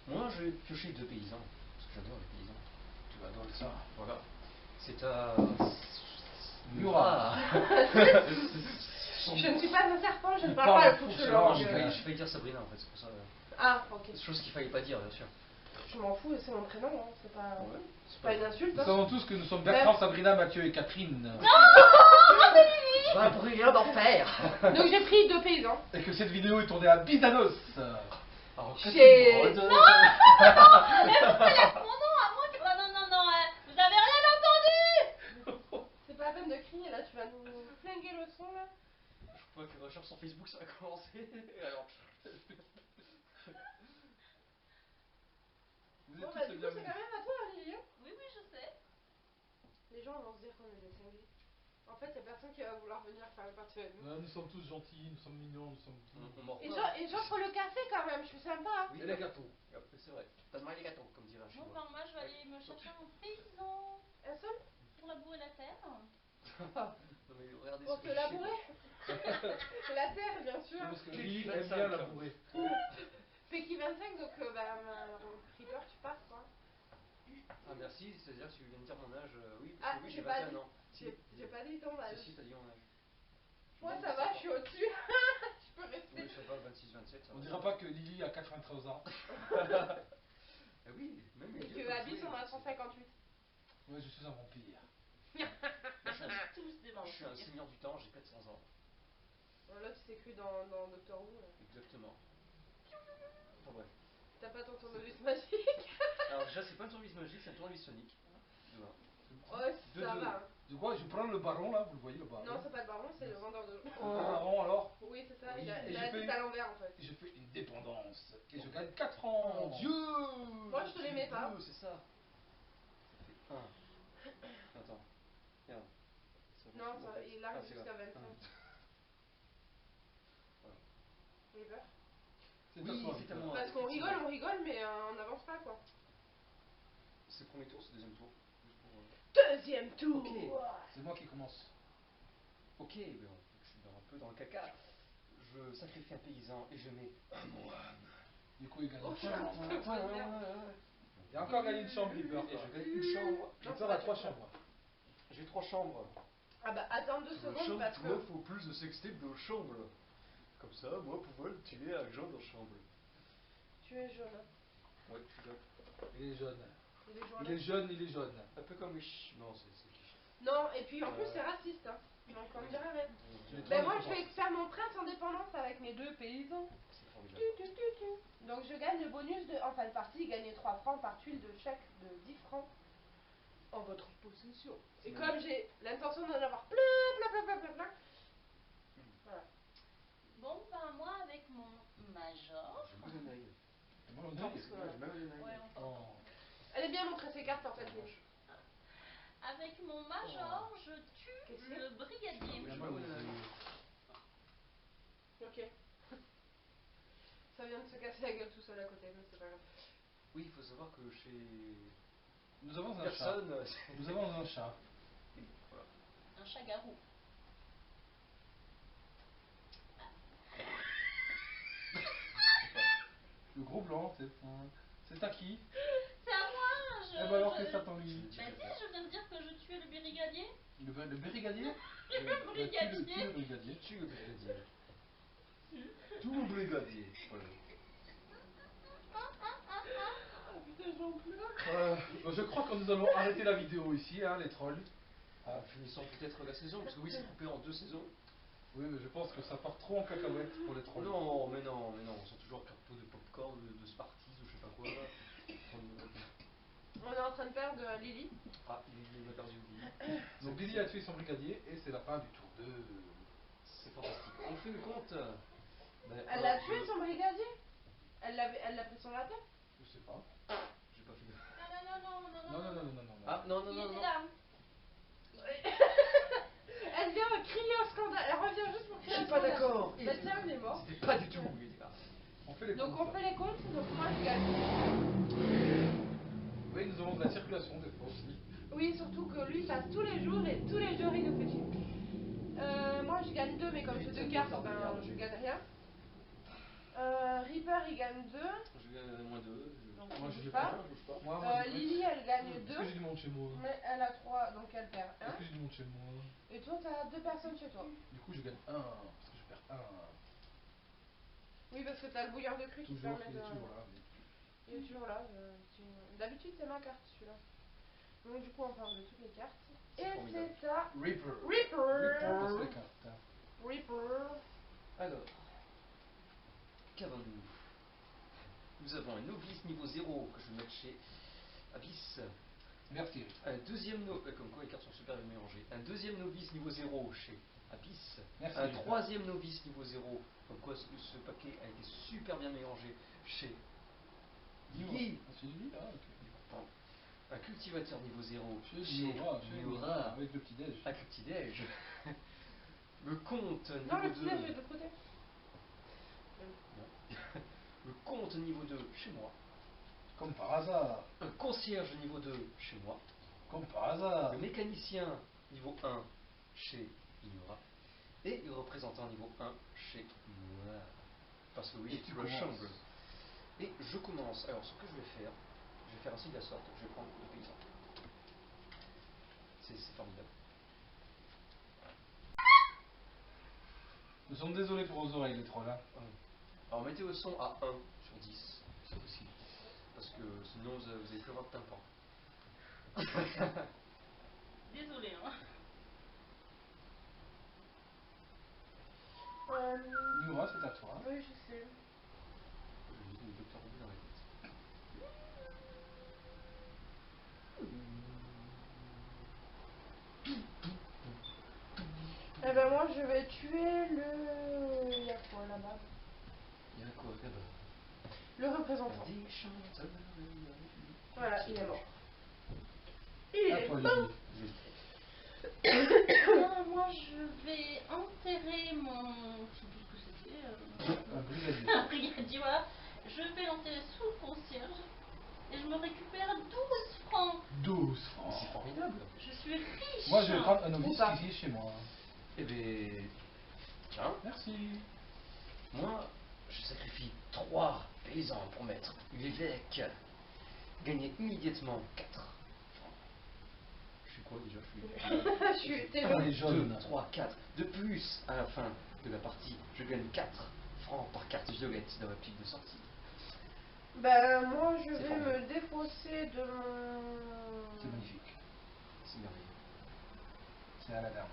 B: Moi, je vais piocher 2 paysans. Parce que j'adore les paysans.
C: Tu vas adorer ça.
B: Voilà. C'est à.
C: Nura.
D: Je ne suis pas un serpent, je ne
C: Il
D: parle pas
C: parle
D: le
C: pour
D: touche
C: ça,
D: langue.
B: J'ai failli dire Sabrina en fait, c'est pour ça.
D: Ah, ok.
B: Chose qu'il fallait pas dire, bien sûr.
D: Je m'en fous, c'est mon prénom, hein. C'est pas.
B: Ouais.
D: C'est pas une insulte.
C: Nous
D: Hein.
C: savons tous que nous sommes Bertrand, Sabrina, Mathieu et Catherine.
B: Va brûler d'enfer.
D: Donc j'ai pris 2 paysans.
C: Et que cette vidéo est tournée à Bizanos.
B: Alors,
D: Chez-
B: Catherine Brode.
E: Mais vous faites la mon nom à moi. Oh, non, non, non, vous avez rien entendu.
D: C'est pas la peine de crier là, tu vas nous flinguer le son là.
B: Je crois que les recherches sur Facebook ça va commencer. Alors.
C: Vous
D: Bon
C: êtes
D: bah
C: tous
D: du
C: les
D: coup c'est
C: bienvenus.
D: quand même à toi Lily. Hein.
E: Oui, oui, je sais.
D: Les gens vont se dire qu'on est des cinglés. En fait, y a personne qui va vouloir venir faire partie avec nous.
C: Nous sommes tous gentils, nous sommes mignons, nous sommes tous.
B: On mord
D: Et
B: pas.
D: j'offre le café quand même, je suis sympa. Hein.
B: Oui,
C: Et les gâteaux.
B: c'est vrai. T'as demandé les gâteaux, comme dirait un
E: Bon,
B: chinois.
E: ben, moi, je vais aller me chercher un paysan
D: Un seul
E: pour labourer la terre.
B: Non mais regardez
D: Pour
B: ce
D: te
B: que je sais,
D: labourer. La terre, bien sûr.
C: Parce que
B: Clic
C: Lily
B: 25,
C: aime bien
B: hein.
C: labourer.
D: Peki 25, donc bah, Creeper, tu passes quoi.
B: Ah merci, c'est-à-dire que tu viens de dire mon âge. Oui,
D: Ah,
B: parce que oui,
D: j'ai
B: j'ai
D: pas
B: 21
D: dit.
B: ans. Si.
D: J'ai pas dit ton âge.
B: Si, si, t'as dit mon âge.
D: Moi ça va, je suis au-dessus. Je peux
B: Oui,
D: rester.
B: je sais pas, 26, 27. Ça
C: On
B: va.
C: dira pas que Lily a 93 ans.
B: Ah oui, même les
D: Et
B: vieux
D: que
B: peuvent
D: Abby
B: jouer,
D: on a
B: hein.
D: 158.
C: Ouais, je suis un vampire.
B: Je suis un-
E: Tous des
B: Je suis un
E: vampires.
B: seigneur du temps, j'ai 400 ans.
D: Bon, là tu t'es cru dans Doctor Who. Là.
B: Exactement. Enfin bref.
D: T'as pas ton tournevis magique.
B: Alors déjà, c'est pas un tournevis magique, c'est un tournevis sonique. De un.
D: Oh,
B: Deux,
D: ça
B: deux.
D: va. Hein.
C: Je vois, je prends le baron là, vous le voyez le baron.
D: Non, c'est pas le baron, c'est le vendeur de.
C: Le baron alors.
D: Oui, c'est ça,
C: Oui,
D: il a
C: et
D: la
C: je
D: tête
C: fais-
D: à l'envers en fait.
C: Et je fais une dépendance. Et je gagne 4 francs.
B: Oh mon
C: Dieu.
D: Moi je te les mets pas.
B: Deux, c'est ça. Ça fait 1. Attends. Regarde.
D: Non, ça, il arrive
B: c'est
D: jusqu'à
B: là.
D: 25.
B: Voilà.
D: River.
C: C'est
B: Oui,
C: à toi,
B: c'est à
C: Victor.
B: moi.
D: Parce qu'on rigole, mais on n'avance pas quoi.
B: C'est le premier tour, c'est le deuxième tour. Juste pour,
D: Deuxième tour.
B: Ok.
C: C'est moi qui commence.
B: Ok, ben c'est un peu dans le caca. Je sacrifie un paysan et je mets un moine.
C: Du coup, il gagne
D: Oh,
C: une
D: je suis
C: chambre.
D: un peu de merde.
C: Il a encore gagné une chambre, Reaper.
B: Et je gagne une chambre.
C: Reaper a 3 chambres.
B: J'ai 3 chambres.
D: Ah bah attends 2 secondes parce que.
B: faut plus de sextape dans chambre. Comme ça, moi, pouvoir le tuer à gens dans chambre.
D: Tu es jaune.
B: Ouais, je suis là.
C: Il est jeune.
D: Il est jaune.
C: Il est jeune, il est jaune.
B: Un peu comme Wish. Non, c'est cliché.
D: Non, et puis en plus c'est raciste. Hein. Donc on dirait rien.
C: Tu es
D: Ben
C: trop
D: moi je vais
C: indépendant.
D: faire mon prince indépendance avec mes 2 paysans.
B: C'est
D: Tu,
B: formidable.
D: tu, tu, tu. Donc je gagne le bonus de, en fin de partie, gagner 3 francs par tuile de chèque de 10 francs en votre possession. Et
B: C'est
D: comme j'ai l'intention d'en avoir plein. Voilà.
E: Bon, ben, moi, avec mon major.
B: J'ai même un œil.
C: Moi, on
D: Attends,
C: dit.
D: parce que-
B: Ouais, j'ai même un œil.
E: Ouais, on
C: Oh.
D: Elle est bien montrée ses cartes en fait. Lily.
E: Avec mon major, je tue
D: Qu'est-ce
E: le brigadier.
B: J'ai même un œil.
D: Ok. Ça vient de se casser la gueule tout seul à côté, mais c'est pas grave.
B: Oui, il faut savoir que chez
C: Nous avons un chat.
B: personne.
C: Nous avons un chat.
B: Voilà.
E: Un chat-garou.
C: Le gros blanc, c'est à qui?
E: C'est à moi,
C: Eh ben alors, qu'est-ce que t'attends, Lily?
E: Bah si, je viens de dire que je tuais le brigadier.
C: Le brigadier?
E: Le brigadier.
C: Tue le brigadier.
B: Tue le brigadier. Tout le brigadier. Voilà.
C: Je crois que nous allons arrêter la vidéo ici, hein, les trolls.
B: Finissons peut-être la saison, parce que oui, c'est coupé en 2 saisons.
C: Oui, mais je pense que ça part trop en cacahuète pour les
B: Oh
C: trolls.
B: non, mais non, on sent toujours qu'un pot de popcorn, de Smarties ou je sais pas quoi.
D: On est en train de perdre Lily.
B: Ah, il m'a perdu Lily.
C: Donc Lily a tué son brigadier et c'est la fin du tour 2.
B: C'est fantastique. On fait le compte. Ben,
D: Elle a tué son brigadier. Elle l'a pris sur la tête.
C: Je sais pas.
B: J'ai pas fait de...
C: Non.
B: Ah, non.
E: Il était là.
D: Elle vient crier au scandale. Elle revient juste pour
B: Je
D: crier au
B: suis pas
D: scandale.
B: d'accord.
D: Bah tiens, il est mort.
B: C'était pas du tout. Il était là.
C: On fait les
D: Donc
C: comptes.
D: on fait les comptes. Donc moi je gagne.
C: Oui, nous avons de la circulation des fois aussi.
D: Oui, surtout que lui passe tous les jours et tous les jours il nous fait chier. Moi je gagne 2, mais comme j'ai 2 cartes, ben je gagne rien. Reaper il gagne 2.
B: Je gagne moins 2.
D: Donc
C: Moi,
D: on
C: je
D: bouge
C: l'ai
D: pas.
C: pas. Moi,
D: Lily elle gagne 2.
C: Est-ce que j'ai du monde chez moi?
D: Mais elle a 3, donc elle perd 1.
C: Est-ce que j'ai du monde chez moi?
D: Et toi t'as 2 personnes chez toi.
C: Du coup, je gagne 1. Parce que je perds 1.
D: Oui, parce que t'as le bouillard de cru qui te
C: Toujours,
D: permet
C: il est
D: de...
C: toujours là.
D: Il est toujours là. D'habitude c'est ma carte celui-là. Donc du coup on parle de toutes les cartes.
B: C'est
D: Et
B: formidable.
D: c'est à
C: Reaper.
D: Reaper.
C: Passe les cartes.
D: Reaper.
B: Alors, qu'avons-nous? Nous avons un novice niveau 0 que je vais mettre chez Abyss.
C: Merci.
B: Un deuxième novice, comme quoi les cartes sont super bien mélangées. Un deuxième novice niveau 0 chez Abyss.
C: Merci,
B: Un
C: Rita.
B: troisième novice niveau 0, comme quoi ce paquet a été super bien mélangé chez Lily.
C: Ah, c'est Lily? Ah, ok.
B: Un cultivateur niveau 0
C: Chez
B: chez
C: Liora.
B: Liora.
C: Avec le petit-déj.
B: Avec le petit-déj. Le comte
D: Non, le
B: niveau
D: petit
B: 2.
D: de l'autre côté.
B: Le comte niveau 2 chez moi.
C: Comme par hasard.
B: Un concierge niveau 2 chez moi.
C: Comme par hasard.
B: Le mécanicien niveau 1 chez Liora. Et le représentant niveau 1 chez moi. Parce que oui,
C: Et tu
B: le
C: commences.
B: chambre. Et je commence. Alors, ce que je vais faire ainsi de la sorte. Je vais prendre le paysan. C'est formidable.
C: Nous sommes désolés pour vos oreilles, les trolls. Hein.
B: Alors, mettez le son à 1 sur 10, c'est possible. Parce que sinon, vous avez plus avoir de tympan.
E: Désolé, hein.
C: Liora, c'est à toi.
D: Oui, je sais.
B: J'ai mis le docteur Roubaix dans la tête.
D: Eh ben moi je vais tuer le... Il y a quoi là-bas?
B: Il y a quoi là-bas?
D: Le représentant.
B: Des chanteurs.
D: Voilà, il est mort. Il
C: À
D: est
C: toi,
D: mort.
C: Lily.
E: Moi, je vais enterrer mon... Je sais plus ce que c'était.
C: Un brigadier.
E: Un brigadier, voilà. Je vais l'enterrer sous le concierge. Et je me récupère 12 francs.
C: 12
B: C'est
C: francs.
B: formidable.
E: Je suis riche.
C: Moi, je vais prendre un
D: Ou
C: novice
D: pas.
C: qui est chez moi.
B: Eh ben. Tiens,
C: Merci.
B: moi, je sacrifie 3 paysans pour mettre l'évêque. Gagner immédiatement 4 francs. Je suis quoi déjà?
D: Je suis... T'es
C: Elle
D: jaune.
C: est jaune.
B: 2, 3, 4. De plus, à la fin de la partie, je gagne 4 francs par carte violette dans ma pile de sortie.
D: Ben moi je
B: C'est
D: vais
B: formidable.
D: me défausser de mon...
C: C'est magnifique.
B: C'est merveilleux.
C: C'est à la dame.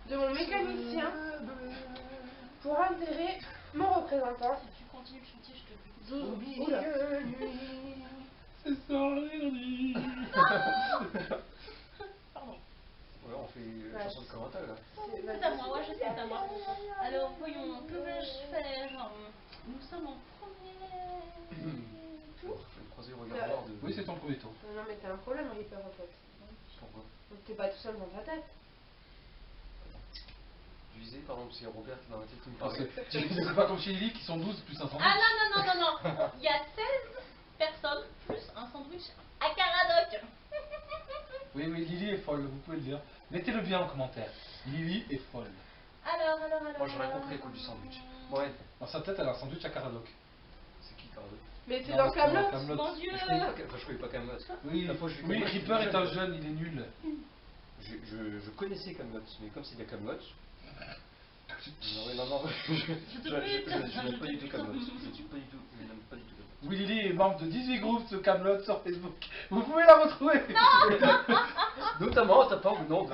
D: De mon mécanicien pour enterrer mon représentant.
E: Si tu continues de chanter, je te bute.
D: Au
C: Oula.
D: milieu nuit.
C: C'est ça, lundi.
E: Pardon.
B: Ouais, on fait une
D: Ouais.
B: chanson de Corota là.
E: C'est à moi, ouais, je sais, c'est à moi. Alors, voyons, que vais-je faire? Nous sommes en premier tour.
B: Je vais croiser le regard noir de.
C: Oui, c'est ton premier tour.
D: Non mais t'as un problème Reaper en fait.
B: Pourquoi?
D: Donc t'es pas tout seul dans ta tête.
B: Je disais, par exemple, c'est Robert qui est dans la tête qui me
C: Parce
B: parlait.
C: que c'est pas comme chez Lily qui sont 12 plus un sandwich.
E: Ah non. Il y a 16 personnes plus un sandwich à Caradoc.
C: Oui, Lily est folle, vous pouvez le dire. Mettez-le bien en commentaire. Lily est folle.
E: Alors.
B: Moi, j'aurais compris le coup du sandwich. Ouais,
C: Dans sa tête, elle a un sandwich à Caradoc.
B: c'est qui Corota?
D: Mais c'est
C: Non,
D: dans
C: c'est dans
D: Camelot.
C: Kaamelott.
E: Mon Dieu.
B: Je connais pas, enfin, je connais pas Camelot.
C: Oui,
B: La fois où j'ai vu
C: oui,
B: Kaamelott,
C: Reaper est
B: j'étais
C: un
B: jeune.
C: jeune, il est nul.
B: Je connaissais Camelot, mais comme c'est de Camelot, non, oui, non, non,
E: te bute.
B: je n'aime pas du tout Camelot. Je n'aime pas du tout Camelot.
C: Oui, Lily est membre de 18 groupes de Kaamelott sur Facebook. Vous pouvez la retrouver.
B: Notamment en tapant le nom de.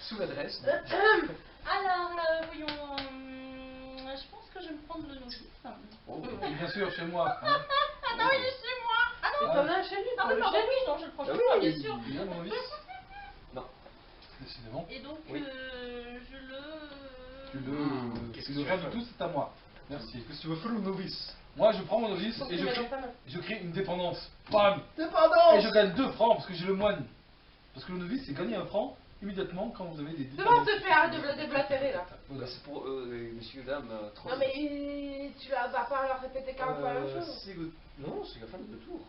B: Sous l'adresse.
E: Alors, voyons. Je pense que je vais me prendre le novice.
B: Oh.
C: Et bien sûr, chez moi. Hein.
E: Ah non, il est chez moi. Ah
D: Mais
E: non.
D: t'en as un chez lui,
E: Ah
D: pour
E: oui,
D: le
E: pardon,
D: chez lui.
E: oui, non, je le prends
B: Ah
E: chez
B: oui,
E: moi, bien sûr.
C: Il est mon vice.
B: Non.
C: Décidément.
E: Et donc,
B: Oui.
E: je le.
C: Tu
B: Qu'est-ce que
C: le
B: tu
C: rien
B: vas
C: du
B: faire
C: tout, c'est à moi. Merci.
B: Qu'est-ce que tu veux faire le novice?
C: Moi, je prends mon novice
D: Faut que
C: et
D: tu
C: je
D: mets
C: crée,
D: dans ta main.
C: je crée une dépendance. Bam.
B: Dépendance.
C: Et je gagne 2 francs parce que j'ai le moine. Parce que le novice, c'est gagner 1 franc immédiatement quand vous avez des
D: C'est bon, c'est fait, arrête de le déblatérer là.
C: Voilà.
B: C'est pour les messieurs, dames, trop.
D: Non mais tu vas pas leur répéter 40 fois la même chose.
B: Non, c'est la fin de 2 tours.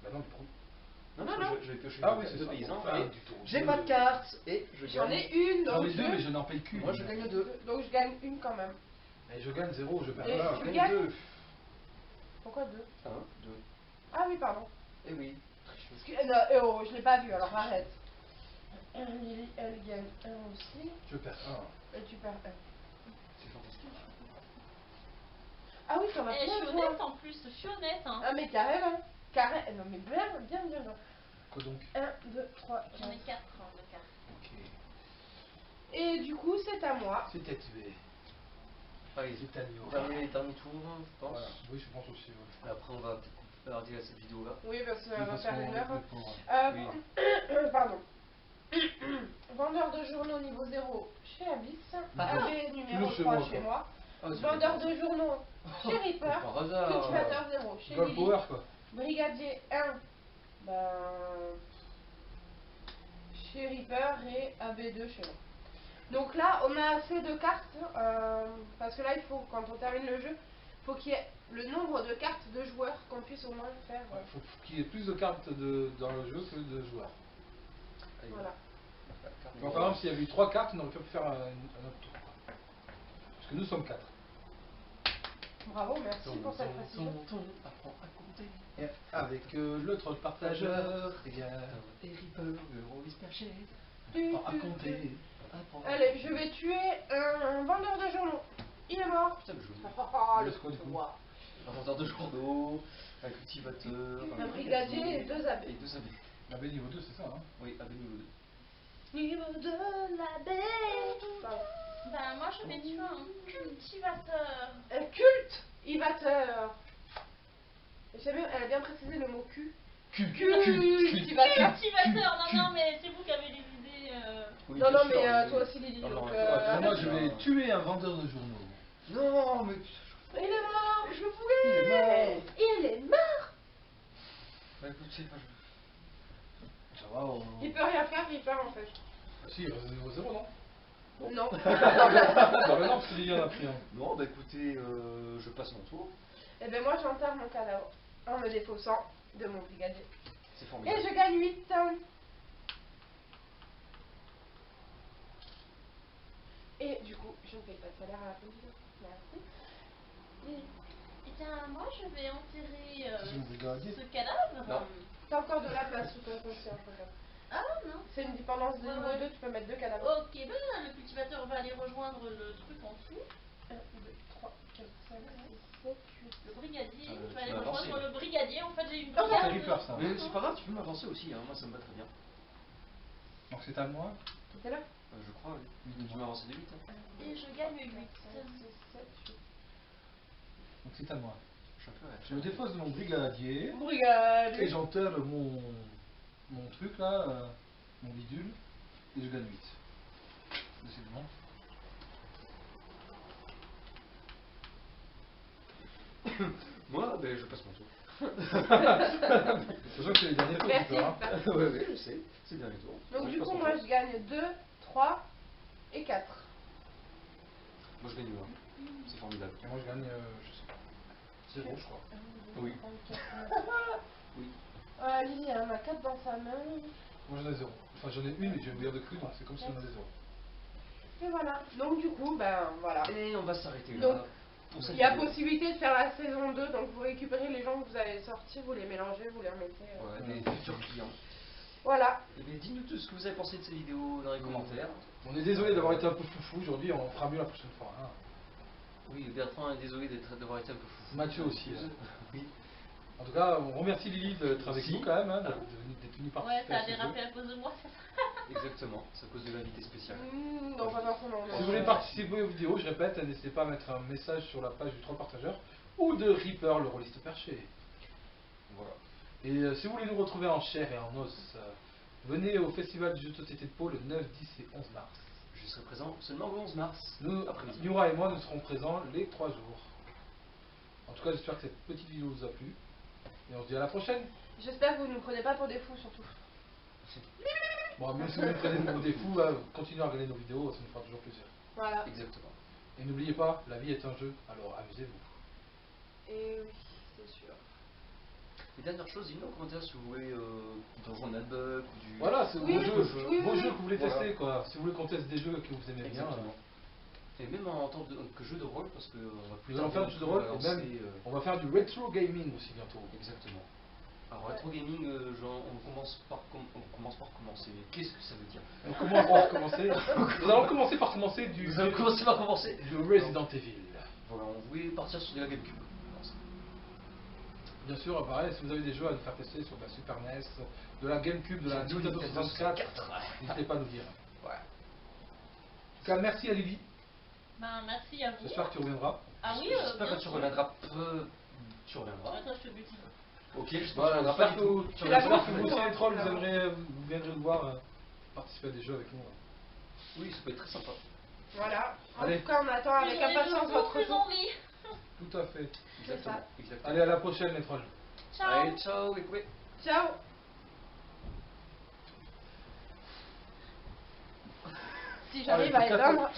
C: Bah non, mais
B: Non,
D: Non,
B: parce que
D: non.
B: j'avais pioché
C: Ah oui, c'est
B: deux
C: ça.
B: paysans.
C: Enfin,
B: Et
C: du tour.
B: j'ai pas de carte et je
D: J'en
B: gagne.
D: ai une
C: J'en
D: donc
C: ai 2, mais je n'en paye qu'une.
B: Moi, je gagne 2.
D: Donc je gagne une quand même.
C: Et je gagne 0, je perds
D: Et
C: pas.
D: tu
B: Je
D: gagnes
B: gagne 2.
D: Pourquoi deux?
B: 1, 2.
D: Ah oui, pardon.
B: Eh oui.
D: Non, oh, je l'ai pas vu, alors arrête. Lily, elle gagne 1 aussi.
C: Je perds 1.
D: Et tu perds 1.
B: C'est fantastique.
D: Ah oui, t'en as
E: Eh, je
D: plein
E: suis
D: toi.
E: honnête en plus, je suis honnête. Hein.
D: Ah mais carrément. Non mais bien.
C: Quoi donc?
D: 1, 2, 3,
E: J'en
D: 4.
E: ai 4 de cartes.
C: Ok.
D: Et du coup, c'est à moi.
C: C'était tué.
B: Allez,
C: C'est Tanio.
B: dernier tour, je pense.
C: Voilà. Oui, je pense aussi. Ouais.
B: Et après, on va peut-être arrêter cette vidéo-là.
D: Oui, parce que ça
C: Oui,
D: va
C: parce
D: faire
C: qu'on-
D: 1 heure.
C: pour-
B: Oui.
D: Pardon. Vendeur de journaux niveau 0 chez Abyss. AB numéro
C: Toujours chez
D: 3
C: moi,
D: chez
C: quoi.
D: moi.
B: Ah, c'est
D: Vendeur
B: bien.
D: de journaux chez Reaper.
B: Par hasard.
D: Cultivateur 0 chez
C: Girl
D: Lily.
C: Power, quoi.
D: Brigadier 1. Ben. Chez Reaper et AB2 chez moi. Donc là, on a assez de cartes. Parce que là, il faut, quand on termine le jeu, il faut qu'il y ait le nombre de cartes de joueurs qu'on puisse au moins faire.
C: Il faut qu'il y ait plus de cartes dans le jeu que de joueurs.
B: Allez,
D: Voilà.
C: Donc, par exemple, s'il y avait eu 3 cartes, on aurait pu faire un autre tour. Quoi. Parce que nous sommes 4.
D: Bravo, merci pour cette précision.
B: Apprends à compter.
C: Et avec le troll partageur,
B: Et Reaper, le Rovis perché.
C: apprends à compter.
D: Allez, je vais tuer un vendeur de journaux. Il est mort.
B: Putain, mais je vous
D: Oh, le
C: Laisse quoi, du coup
D: poids.
B: un vendeur de journaux, un cultivateur,
D: Un brigadier et 2 abbés.
B: Et 2 abbés.
C: La B niveau 2, c'est ça, hein?
B: Oui, abbé niveau 2.
D: Niveau de la baie.
E: Bah, moi je vais tuer un cultivateur.
D: Un cultivateur. Elle a bien précisé le mot cul. Cultivateur.
E: Cultivateur, non, mais c'est vous qui avez les idées.
B: Oui,
D: Non,
B: bien
D: non,
B: sûr,
D: mais
B: oui.
D: toi aussi, Lily.
B: Non, non,
D: Donc,
B: toi,
C: Moi, je vais tuer un vendeur de journaux.
B: Non, mais.
D: il est mort, je le
B: Il est
D: voulais.
B: mort.
D: Il est mort.
B: Bah écoute, c'est pas.
C: Ça va, on...
D: Il peut rien faire, il perd en fait.
C: Ah, si, il reste niveau 0, non?
D: Non.
C: Bah, non, parce qu'il y en a pris un.
B: Non, bah écoutez, je passe mon tour.
D: Et ben moi, j'enterre mon cadavre en me défaussant de mon brigadier.
B: C'est
D: Et
B: formidable.
D: je gagne 8. Et du coup, je ne paye pas de salaire à la fin du jour. Merci.
E: Eh bien, moi je vais enterrer
C: C'est mon brigadier.
E: ce cadavre.
B: Non.
D: T'as encore de la place sous ton conscient, regarde.
E: Ah non.
D: C'est une dépendance de
E: Ouais,
D: niveau
E: ouais.
D: 2, tu peux mettre 2 cadavres.
E: Ok, ben le cultivateur va aller rejoindre le truc en dessous.
D: 1, 2, 3, 4, 5, 6, 7, 8.
E: Le brigadier,
B: Tu
E: va aller
B: vas avancer,
E: rejoindre
B: là.
E: le brigadier. En fait, j'ai une
D: Ah,
C: C'est
E: brigade.
C: Reaper, ça.
B: Mais c'est pas grave, tu peux m'avancer aussi, hein. Moi ça me va très bien.
C: Donc c'est à moi.
D: C'était là.
B: Je crois, oui. Tu m'as avancé de 8. Hein.
E: Et je gagne 8.
D: 5, 6, 7, 8.
C: Donc c'est à moi.
B: Je suis un peu
C: Je me défausse de mon brigadier. Et
D: Brigadier.
C: j'enterre mon truc là, mon bidule. Et je gagne 8. Décidément.
B: Moi, ben je passe mon tour.
C: C'est sûr que c'est les derniers tours.
D: Merci.
C: tu vois, hein.
D: Super.
B: Ouais, je sais. C'est le dernier tour.
D: Donc
B: Ouais,
D: du
B: je passe
D: coup,
B: mon
D: moi
B: tour.
D: je gagne 2, 3 et 4.
B: Moi je gagne 1. C'est formidable.
C: Et moi je gagne, je sais pas. 0 je crois.
B: Oui. Oui.
D: Lily, elle en a 4 dans sa main.
C: Moi j'en ai 0. Enfin j'en ai une et j'ai une bouillarde de cru donc c'est comme si on en avait 0.
D: Et voilà. Donc du coup, ben voilà.
B: Et on va s'arrêter là.
D: Donc,
B: pour cette
D: Il y a
B: vidéo.
D: possibilité de faire la saison 2, donc vous récupérez les gens que vous avez sortis, vous les mélangez, vous les remettez.
B: Ouais, des futurs clients.
D: Voilà.
B: Et bien, dites-nous tout ce que vous avez pensé de ces vidéos dans les commentaires.
C: On est désolé d'avoir été un peu foufou aujourd'hui, on fera mieux la prochaine fois. Hein.
B: Oui, Bertrand est désolé d'avoir été un peu fou.
C: Mathieu aussi. Hein.
B: Oui.
C: En tout cas, on remercie Lily d'être avec
B: Si.
C: nous quand même, hein,
B: Ah.
C: d'être venue
E: Ouais,
C: participer
E: ça
C: à
E: a
C: ce jeu.
E: dérapé à cause de moi, c'est ça.
B: Exactement, c'est à cause de l'invité spécial.
D: Non, pas forcément.
C: Si vous voulez participer aux vidéos, je répète, n'hésitez pas à mettre un message sur la page du Troll Partageur ou de Reaper, le rôliste perché.
B: Voilà.
C: Et si vous voulez nous retrouver en chair et en os, venez au Festival du jeu de société de Pau le 9, 10 et 11 mars.
B: Je serai présent seulement le 11 mars.
C: Nous,
B: Après-midi.
C: Noura et moi, nous serons présents les 3 jours. En tout cas, j'espère que cette petite vidéo vous a plu. Et on se dit à la prochaine.
D: J'espère que vous ne nous prenez pas pour des fous, surtout.
C: Bon, même si vous nous prenez pour des fous, continuez à regarder nos vidéos, ça nous fera toujours plaisir.
D: Voilà.
B: Exactement.
C: Et n'oubliez pas, la vie est un jeu, alors amusez-vous.
D: Et oui, c'est sûr.
B: Et dernière chose, dites-nous en commentaire si vous voulez Donjon Nutbuck ou du.
C: Voilà, c'est
D: Oui,
C: vos jeux,
D: oui,
C: vos
D: oui.
C: jeux que vous voulez
B: Voilà.
C: tester, quoi. Si vous voulez qu'on teste des jeux que vous aimez bien.
B: Exactement. Et même en tant que jeu de rôle, parce que on va plus
C: Nous allons faire du jeu de rôle et même on va faire du rétro gaming aussi bientôt.
B: Exactement. Alors, rétro gaming, on commence par commencer. Qu'est-ce que ça veut dire?
C: On commence par commencer. Nous allons commencer par commencer du
B: Nous allons commencer par commencer.
C: du Resident Evil.
B: Voilà, on voulait partir sur de la GameCube.
C: Bien sûr, pareil, si vous avez des jeux à nous faire tester sur de la Super NES, de la GameCube, de la
B: Sur
C: Nintendo 64, n'hésitez pas à nous dire.
B: Ouais.
C: En tout cas, merci à Lily.
E: Ben, merci à vous.
C: J'espère que tu reviendras.
E: Ah oui,
B: J'espère
E: bien
B: que tu
E: sûr.
B: reviendras tu reviendras.
E: Attends, je te le dis.
B: Ok, j'espère que tu
C: Voilà,
B: reviendras pas
C: j'espère
B: du tout.
C: que,
D: Tu l'as
C: j'espère que
D: compris,
C: vous aussi
D: toi.
C: les trolls, vous viendrez nous voir participer à des jeux avec nous.
B: Oui, ça peut être très sympa.
D: Voilà. En
C: Allez.
D: tout cas, on attend avec impatience votre
E: très
D: retour.
E: envie.
C: Tout à fait.
B: Exactement. Exactement.
C: Allez, à la prochaine les trolls.
E: Ciao.
B: Allez, ciao, les copains.
D: Ciao. Si j'arrive
C: Allez,
D: à
C: tout à fait.
D: éteindre.